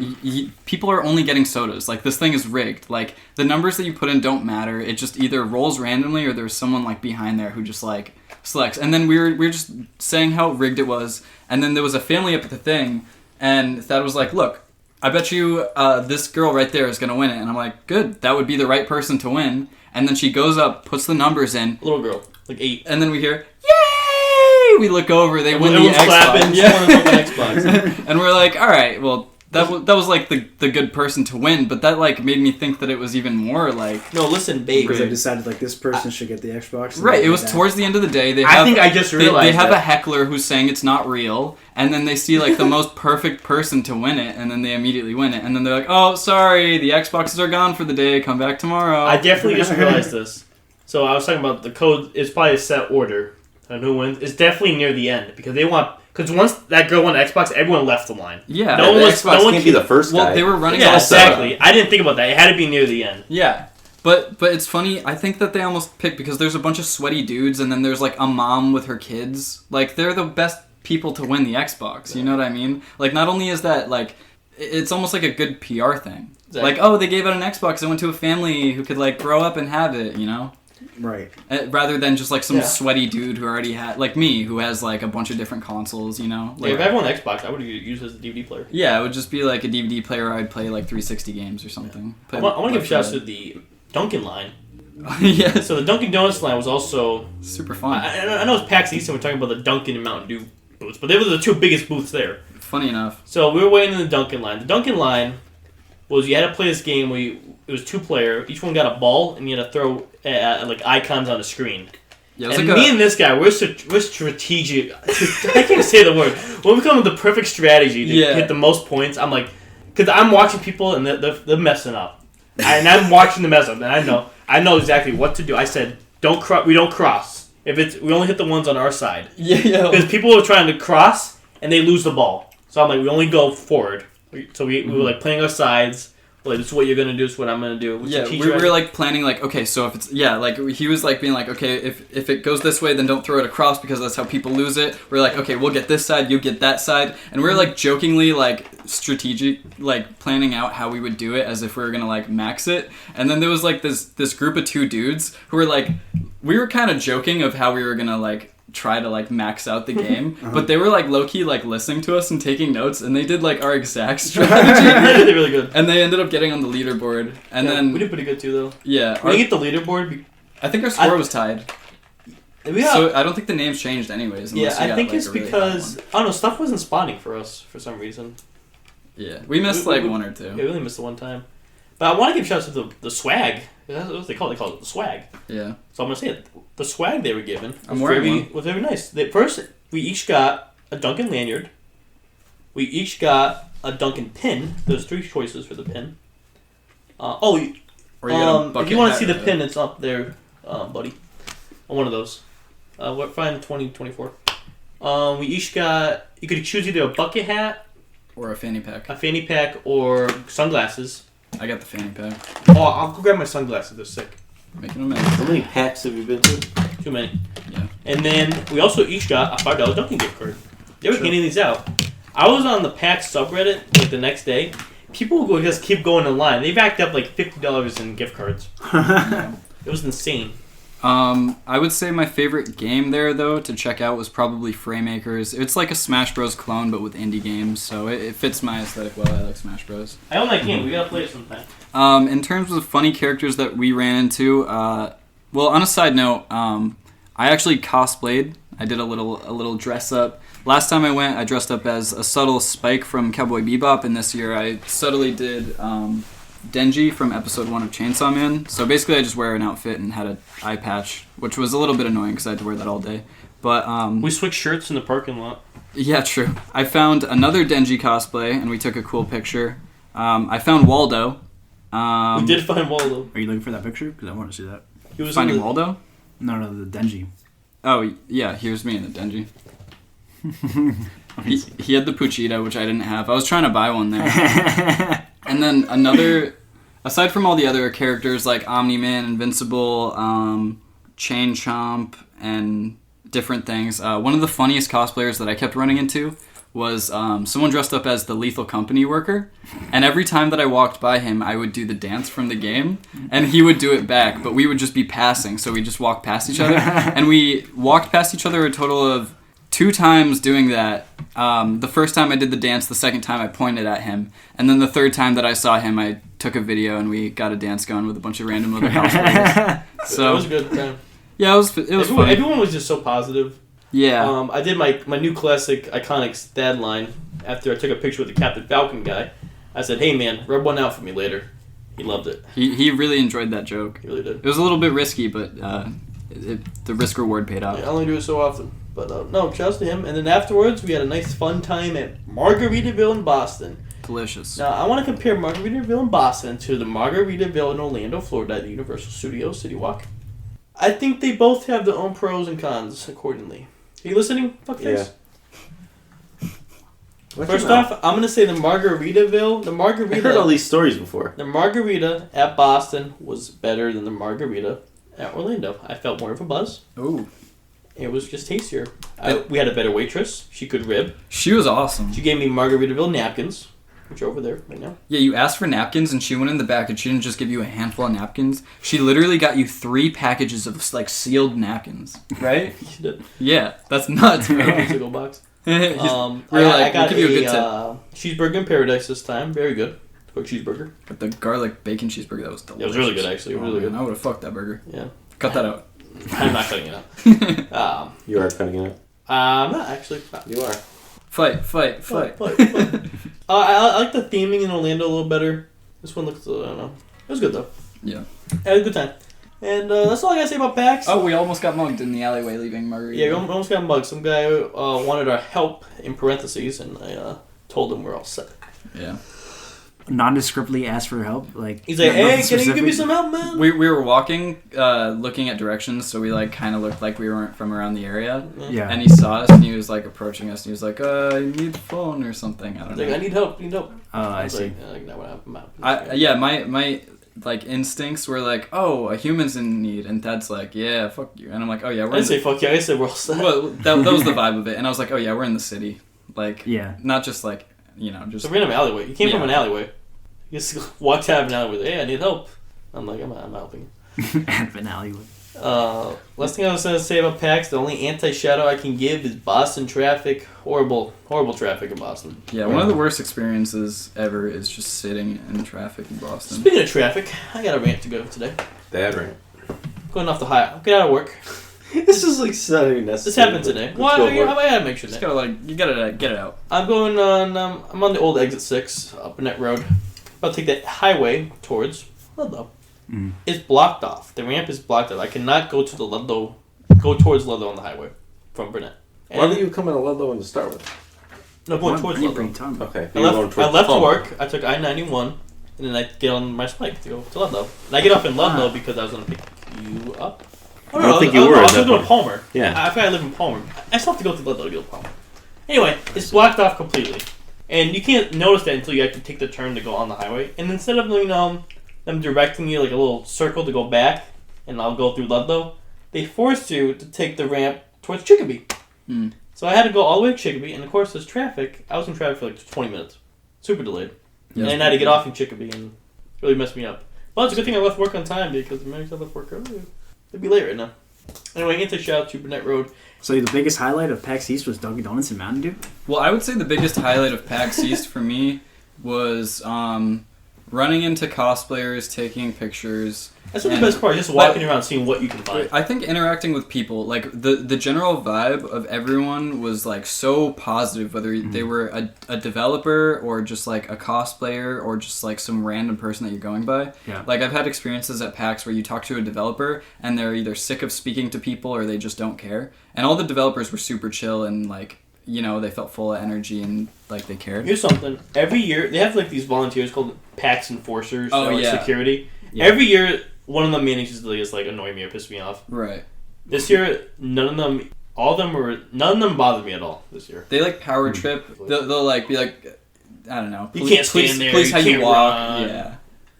people are only getting sodas. Like, this thing is rigged. Like, the numbers that you put in don't matter. It just either rolls randomly or there's someone like behind there who just like selects. And then we were just saying how rigged it was. And then there was a family up at the thing, and Thad was like, look, I bet you this girl right there is going to win it. And I'm like, good, that would be the right person to win. And then she goes up, puts the numbers in. Little girl, like 8. And then we hear, yay! We look over, they win the Xbox. Clapping, Xbox. And we're like, all right, well, that was like the good person to win. But that like made me think that it was even more like... No, listen, babe. Because they decided like this person should get the Xbox. Right, it was towards the end of the day. I just realized they have a heckler who's saying it's not real. And then they see like the most perfect person to win it, and then they immediately win it. And then they're like, "Oh, sorry, the Xboxes are gone for the day. Come back tomorrow." I definitely just realized this. So I was talking about the code. It's probably a set order, and who wins? It's definitely near the end because they want. Because once that girl won Xbox, everyone left the line. Yeah, no one can't be the first guy. Well, they were running. Yeah, exactly. I didn't think about that. It had to be near the end. Yeah. But it's funny, I think that they almost picked, because there's a bunch of sweaty dudes, and then there's like a mom with her kids. Like, they're the best people to win the Xbox, you know what I mean? Like, not only is that, like, it's almost like a good PR thing. Exactly. Like, oh, they gave out an Xbox, it went to a family who could, like, grow up and have it, you know? Right. Rather than just, like, some sweaty dude who already had, like me, who has, like, a bunch of different consoles, you know? Like, if I had one Xbox, I would use it as a DVD player. Yeah, it would just be, like, a DVD player, I'd play, like, 360 games or something. I want to give shout-outs to the Dunkin' line. Yeah. So the Dunkin' Donuts line was also... super fun. I know it's Pax East and we're talking about the Dunkin' and Mountain Dew booths, but they were the 2 biggest booths there. Funny enough. So we were waiting in the Dunkin' line. The Dunkin' line was you had to play this game where it was 2-player. Each one got a ball and you had to throw like icons on the screen. Yeah, and like me and this guy, we're strategic. I can't say the word. When we come with the perfect strategy to hit the most points, I'm like... Because I'm watching people and they're messing up. And I'm watching the mess up, and I know exactly what to do. I said, we don't cross. We only hit the ones on our side. Yeah. Because people are trying to cross, and they lose the ball. So I'm like, we only go forward. So we were like playing our sides. Like, this is what you're gonna do. This is what I'm gonna do. We were like planning like, okay, so if it's like he was like being like, okay, if it goes this way, then don't throw it across because that's how people lose it. We're like, okay, we'll get this side, you get that side, and we're like jokingly like strategic like planning out how we would do it as if we were gonna like max it. And then there was like this group of 2 dudes who were like, we were kind of joking of how we were gonna like try to like max out the game, but they were like low-key like listening to us and taking notes, and they did like our exact strategy. Yeah, they did really good. And they ended up getting on the leaderboard. And then we did pretty good too, though. Yeah. We didn't get the leaderboard. I think our score was tied. Yeah. So I don't think the names changed anyways. Yeah, I think like, it's because I don't know, stuff wasn't spawning for us for some reason. Yeah, we missed one or two. Yeah, we only missed the one time. But I want to give shouts to the swag. That's what they call it. They call it the swag. Yeah. So I'm gonna say it. The swag they were given was very nice. First, we each got a Duncan lanyard. We each got a Duncan pin. There's 3 choices for the pin. If you want to see the pin, it's up there, buddy. On one of those. What find 2024. We each got. You could choose either a bucket hat or a fanny pack. A fanny pack or sunglasses. I got the fanny pack. Oh, I'll go grab my sunglasses. They're sick. Making them. How many packs have you been to? Too many. Yeah. And then we also each got a $5 Dunkin' gift card. They were handing these out. I was on the Pax subreddit like the next day. People would just keep going in line. They racked up like $50 in gift cards. It was insane. I would say my favorite game there, though, to check out was probably Framemakers. It's like a Smash Bros. Clone, but with indie games, so it fits my aesthetic well. I like Smash Bros. I own that game. We gotta play it sometime. In terms of funny characters that we ran into, well, on a side note, I actually cosplayed. I did a little dress up. Last time I went, I dressed up as a subtle Spike from Cowboy Bebop, and this year I subtly did Denji from episode 1 of Chainsaw Man. So basically I just wear an outfit and had an eye patch, which was a little bit annoying because I had to wear that all day. But we switched shirts in the parking lot. Yeah, true. I found another Denji cosplay, and we took a cool picture. I found Waldo. We did find Waldo. Are you looking for that picture? Because I want to see that. He was finding Waldo? No, the Denji. Oh, yeah, here's me in the Denji. He had the Puchita, which I didn't have. I was trying to buy one there. And then another, aside from all the other characters like Omni-Man, Invincible, Chain Chomp, and different things, one of the funniest cosplayers that I kept running into was someone dressed up as the Lethal Company worker. And every time that I walked by him, I would do the dance from the game, and he would do it back, but we would just be passing, so we just walked past each other. And we walked past each other a total of 2 times doing that. The first time I did the dance, the second time I pointed at him, and then the third time that I saw him, I took a video and we got a dance going with a bunch of random other cosplayers. So it was a good time. Yeah, it was fun. Everyone was just so positive. Yeah. I did my new classic iconic dad line after I took a picture with the Captain Falcon guy. I said, "Hey man, rub one out for me later." He loved it. He really enjoyed that joke. He really did. It was a little bit risky, but the risk reward paid off. Yeah, I only do it so often. But no, shouts to him. And then afterwards, we had a nice fun time at Margaritaville in Boston. Delicious. Now, I want to compare Margaritaville in Boston to the Margaritaville in Orlando, Florida at the Universal Studios City Walk. I think they both have their own pros and cons accordingly. Are you listening? Fuckface? Yeah. First off, I'm going to say the Margarita... I heard all these stories before. The Margarita at Boston was better than the Margarita at Orlando. I felt more of a buzz. Ooh. It was just tastier. We had a better waitress. She could rib. She was awesome. She gave me Margaritaville napkins, which are over there right now. Yeah, you asked for napkins, and she went in the back, and she didn't just give you a handful of napkins. She literally got you 3 packages of, like, sealed napkins. Right? She did. Yeah, that's nuts, bro. Single box. I got a cheeseburger in paradise this time. Very good. Quick cheeseburger. But the garlic bacon cheeseburger, that was delicious. It was really good, actually. Really good. I would have fucked that burger. Yeah. Cut that out. I'm not cutting it out. You are cutting it out. I'm not actually. You are. Fight. I like the theming in Orlando a little better. This one looks, I don't know. It was good though. Yeah. I had a good time. And that's all I gotta say about PAX. Oh, we almost got mugged in the alleyway leaving Margarita. Yeah, we almost got mugged. Some guy wanted our help in parentheses, and I told him we're all set. Yeah. Nondescriptly asked for help, like he's like, "Hey, can you give me some help, man?" We were walking, looking at directions, so we like kind of looked like we weren't from around the area. Yeah. And he saw us, and he was like approaching us, and he was like, "I need the phone or something." I don't know. Like, I need help. Oh, I see. My like instincts were like, "Oh, a human's in need," and Thad's like, "Yeah, fuck you," and I'm like, "Oh yeah, we're." I didn't say fuck you. I said we're all set. Well, that was the vibe of it, and I was like, "Oh yeah, we're in the city," like, yeah, not just like just it's a random alleyway. You came from an alleyway. You just walked out of an alleyway. Hey, I need help. I'm like, I'm helping. Out of an alleyway. Last thing I was going to say about PAX, the only anti-shadow I can give is Boston traffic. Horrible traffic in Boston. Yeah, one of the worst experiences ever is just sitting in traffic in Boston. Speaking of traffic, I got a rant to go today. Bad rant. Going off the high. I'll get out of work. This is like not even necessary. This happened today. Well, I gotta make sure. Just you gotta get it out. I'm going on. I'm on the old exit 6 up in that road. About to take that highway towards Ludlow. It's blocked off. The ramp is blocked off. I cannot go to the Ludlow. Go towards Ludlow on the highway from Burnett. Why were you coming to Ludlow to start with? No, going towards Ludlow. Okay. I left work. I took I-91, and then I get on my spike to go to Ludlow. And I get off in Ludlow because I was going to pick you up. I don't think you were. I was going to Palmer. Yeah. I forgot I live in Palmer. I still have to go to Ludlow to go to Palmer. Anyway, it's blocked off completely. And you can't notice that until you actually take the turn to go on the highway. And instead of, them directing you like a little circle to go back, and I'll go through Ludlow, they forced you to take the ramp towards Chicopee. So I had to go all the way to Chicopee, and of course there's traffic. I was in traffic for like 20 minutes. Super delayed. And I had to get off in Chicopee, and it really messed me up. But it's a good thing I left work on time, because the minute I left work early, it'd be late right now. Anyway, shout out to Burnett Road. So the biggest highlight of PAX East was Dunkin' Donuts and Mountain Dew? Well, I would say the biggest highlight of PAX East for me was running into cosplayers, taking pictures. That's the best part, just walking around seeing what you can find. I think interacting with people, like the general vibe of everyone was like so positive, whether they were a developer or just like a cosplayer or just like some random person that you're going by. Yeah. Like I've had experiences at PAX where you talk to a developer and they're either sick of speaking to people or they just don't care. And all the developers were super chill and like, they felt full of energy and like they cared. Here's something. Every year, they have like these volunteers called PAX enforcers or security. Yeah. Every year, one of them manages to just like annoy me or piss me off. Right. This year, none of them bothered me at all this year. They like power trip. They'll like be like, I don't know. You can't stand there. Police how you walk. Run. Yeah.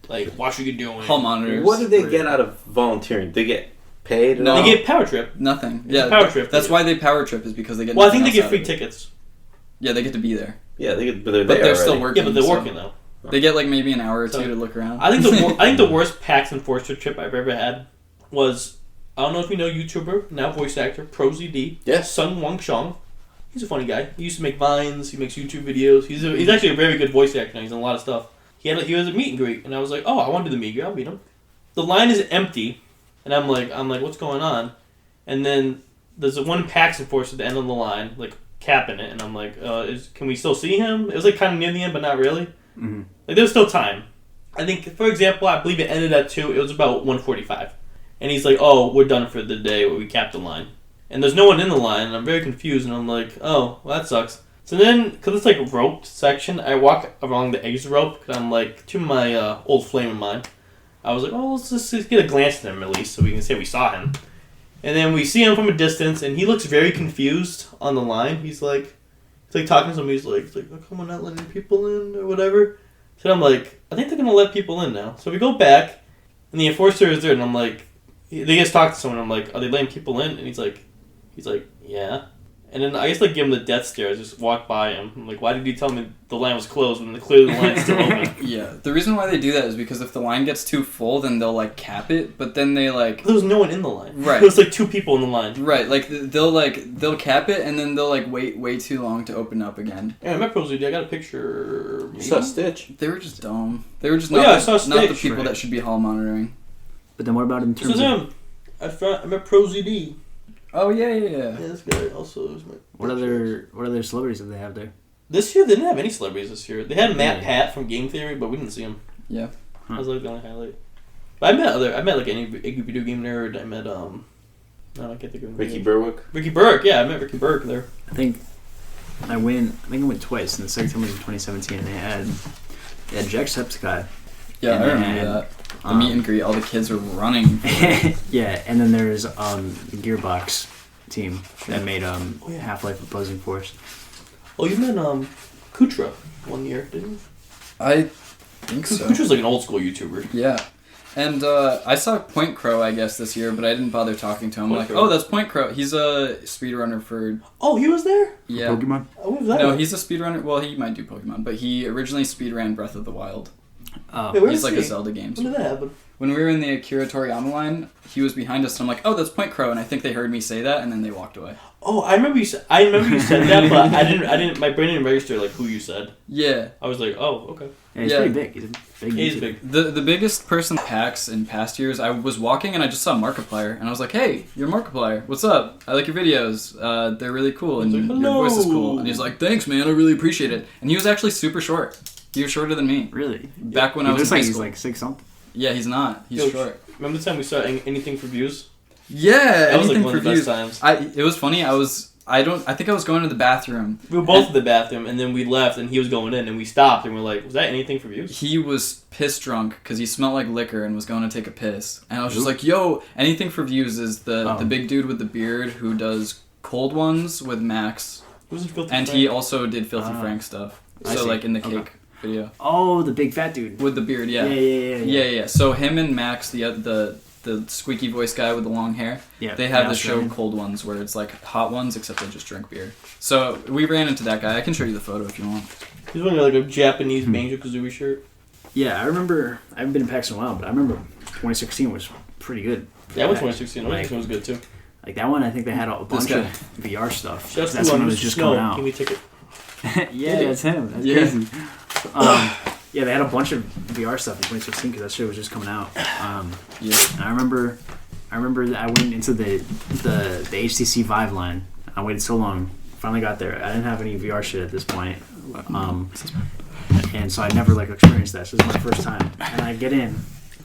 Like, watch what you're doing. Hall monitors. What do they get out of volunteering? They get paid? No, they get power trip. Nothing. It's power trip. That's why they power trip is because they get. Well, I think they get free tickets. Yeah, they get to be there. Yeah, they get, but they're still working. Yeah, but they're working though. They get like maybe an hour or two to look around. I think the worst PAX Enforcer trip I've ever had was, I don't know if you know YouTuber, now voice actor, ProZD. Yes. Sung Wong Chong. He's a funny guy. He used to make Vines. He makes YouTube videos. He's actually a very good voice actor now. He's in a lot of stuff. He was a meet and greet, and I was like, oh, I want to do the meet and greet. I'll meet him. The line is empty, and I'm like, what's going on? And then there's one PAX Enforcer at the end of the line, like capping it, and I'm like, can we still see him? It was like kind of near the end, but not really. Mm-hmm. Like there's still time. I think, for example, I believe it ended at 2. It was about 1:45, and he's like, "Oh, we're done for the day. We capped the line." And there's no one in the line, and I'm very confused. And I'm like, "Oh, well, that sucks." So then, because it's like a roped section, I walk along the exit rope. Cause I'm like, to my old flame of mine, I was like, "Oh, let's just get a glance at him at least, so we can say we saw him." And then we see him from a distance, and he looks very confused on the line. He's like talking to somebody. He's like, "How come we're not letting people in or whatever?" So I'm like, I think they're gonna let people in now. So we go back, and the enforcer is there, and I'm like, they just talk to someone. I'm like, are they letting people in? And he's like, yeah. And then I just give him the death stare. I just walk by him. I'm like, why did you tell me the line was closed when clearly the line's still open? Yeah, the reason why they do that is because if the line gets too full, then they'll cap it. But then they there was no one in the line. Right. There was 2 people in the line. Right. They'll cap it and then they'll wait way too long to open up again. Yeah, I met ProZD. I got a picture. You saw Stitch. They were just dumb. They were just I saw Stitch, not the people that should be hall monitoring. But then what about in terms of him? I met ProZD. Oh yeah. Yeah, this guy also is my. What other celebrities did they have there? This year they didn't have any celebrities. This year they had Matt Pat from Game Theory, but we didn't see him. Yeah, that was the only highlight. But I met any video game nerd. I met I can't think of him. Ricky Berwick. Ricky Burke, yeah, I met Ricky Burke there. I think I went twice, and the second time was in 2017, and they had Jacksepticeye. Yeah, I remember that. The meet and greet, all the kids were running. Yeah, and then there's the Gearbox team that made Half-Life Opposing Force. Oh, you met Kutra one year, didn't you? I think so. Kutra's like an old school YouTuber. Yeah. And I saw Point Crow, I guess, this year, but I didn't bother talking to him. That's Point Crow. He's a speedrunner for... Oh, he was there? Yeah. Pokemon? Oh, what was that? No, he's a speedrunner. Well, he might do Pokemon, but he originally speedran Breath of the Wild. Oh, Hey, where's he's like he? a Zelda game. When did that happen? When we were in the Akira Toriyama line, he was behind us, and I'm like, "Oh, that's Point Crow," and I think they heard me say that, and then they walked away. Oh, I remember you said that, but I didn't. My brain didn't register like who you said. Yeah. I was like, oh, okay. Yeah, he's pretty big. He's a big. He's YouTuber. big. The biggest person PAX in past years, I was walking and I just saw Markiplier, and I was like, "Hey, you're Markiplier. What's up? I like your videos. They're really cool, and like, your voice is cool." And he's like, "Thanks, man. I really appreciate it." And he was actually super short. He was shorter than me. Really? Back when He I was looks in high like he's school. like 6 something. Yeah, he's not. He's Yo, short. Remember the time we saw anything for views? Yeah, That was anything like one for of the views. best times. It was funny. I think I was going to the bathroom. We were both in the bathroom, and then we left, and he was going in, and we stopped, and we're like, was that anything for views? He was piss drunk because he smelled like liquor and was going to take a piss. And I was just like, "Yo, anything for views is the big dude with the beard who does cold ones with Max, Who's in Filthy and Frank? he also did Filthy Frank stuff. I So see. like in the cake video Oh, the big fat dude. with the beard, yeah. Yeah. So him and Max, the squeaky voice guy with the long hair, Yeah, they have the the show Australian. Cold Ones where it's like hot ones except they just drink beer. So we ran into that guy. I can show you the photo if you want. He's wearing like a Japanese Banjo-Kazooie shirt. Yeah, I remember. I haven't been in PAX in a while, but I remember 2016 was pretty good. Yeah, I went PAX. 2016. 2016 was good too. Like that one, I think they had a bunch guy. of VR stuff. Shouts That's to when it was just coming out. Give me a ticket. Yeah, that's him. That's Yeah. crazy. Yeah, they had a bunch of VR stuff in 2016 because that shit was just coming out. Yeah. And I remember that I went into the HTC Vive line. I waited so long. Finally got there. I didn't have any VR shit at this point. And so I never like experienced that. So this is my first time. And I get in.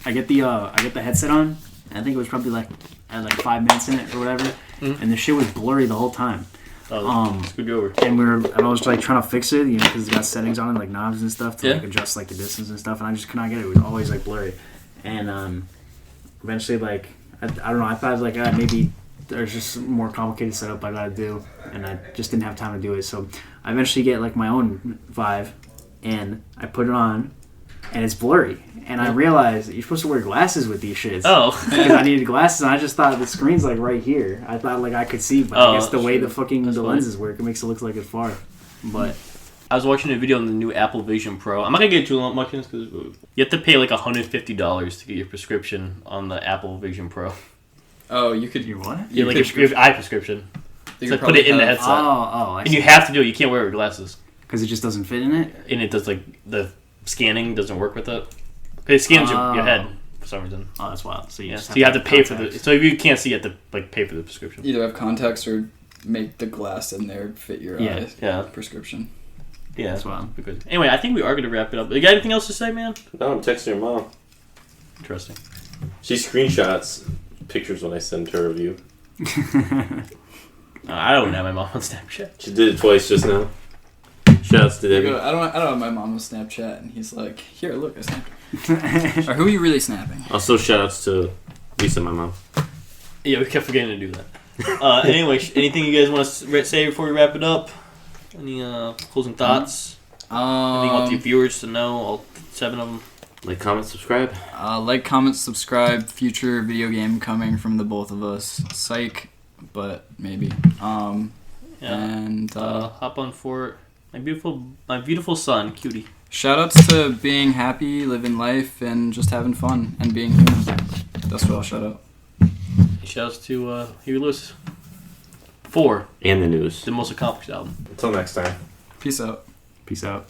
I get the headset on. And I think it was probably like I had like 5 minutes in it or whatever. And the shit was blurry the whole time. Scoot you over. And I was like trying to fix it, you know, because it's got settings on it, like knobs and stuff to Yeah. like adjust like the distance and stuff, and I just could not get it. It was always like blurry. And eventually, like I don't know, I thought like maybe there's just some more complicated setup I gotta do, and I just didn't have time to do it. So I eventually get like my own Vive, and I put it on, and it's blurry. And I realized that you're supposed to wear glasses with these shits. Oh. Because I needed glasses, and I just thought the screen's like right here. I thought like I could see, but I guess the way the fucking the lenses work, it makes it look like it's far. But I was watching a video on the new Apple Vision Pro. I'm not gonna get too much into this because you have to pay like $150 to get your prescription on the Apple Vision Pro. Oh, you could. you what? Yeah, like your eye prescription. You It's could like put probably it in the have- headset, I and see. you have to do it. You can't wear it with glasses, Because it just doesn't fit in it. and it does like the scanning doesn't work with it. It scans your head for some reason. Oh, that's wild. So you Yeah, just so you have to pay for the. contacts. So if you can't see, you have to like pay for the prescription. Either have contacts or make the glass in there fit your eye Yeah. prescription. Yeah, That's wild. because anyway, I think we are gonna wrap it up. You got anything else to say, man? No, I'm texting your mom. Interesting. She screenshots pictures when I send her a review. I don't have my mom on Snapchat. She did it twice just now. Shouts to You Debbie. go, I don't have my mom on Snapchat, and he's like, "Here, look, I snapped." Or who are you really snapping? Also, shoutouts to Lisa, my mom. Yeah, we kept forgetting to do that. Anyway, anything you guys want to say before we wrap it up? Any closing thoughts? Anything you want the viewers to know? All 7 of them. Like, comment, subscribe. Like, comment, subscribe. Future video game coming from the both of us. Psych, but maybe. And hop on for my beautiful son, Cutie. shoutouts to being happy, living life, and just having fun and being human. That's what I'll shout out. Shouts to Huey Lewis. 4, And the news. the most accomplished album. Until next time. Peace out. Peace out.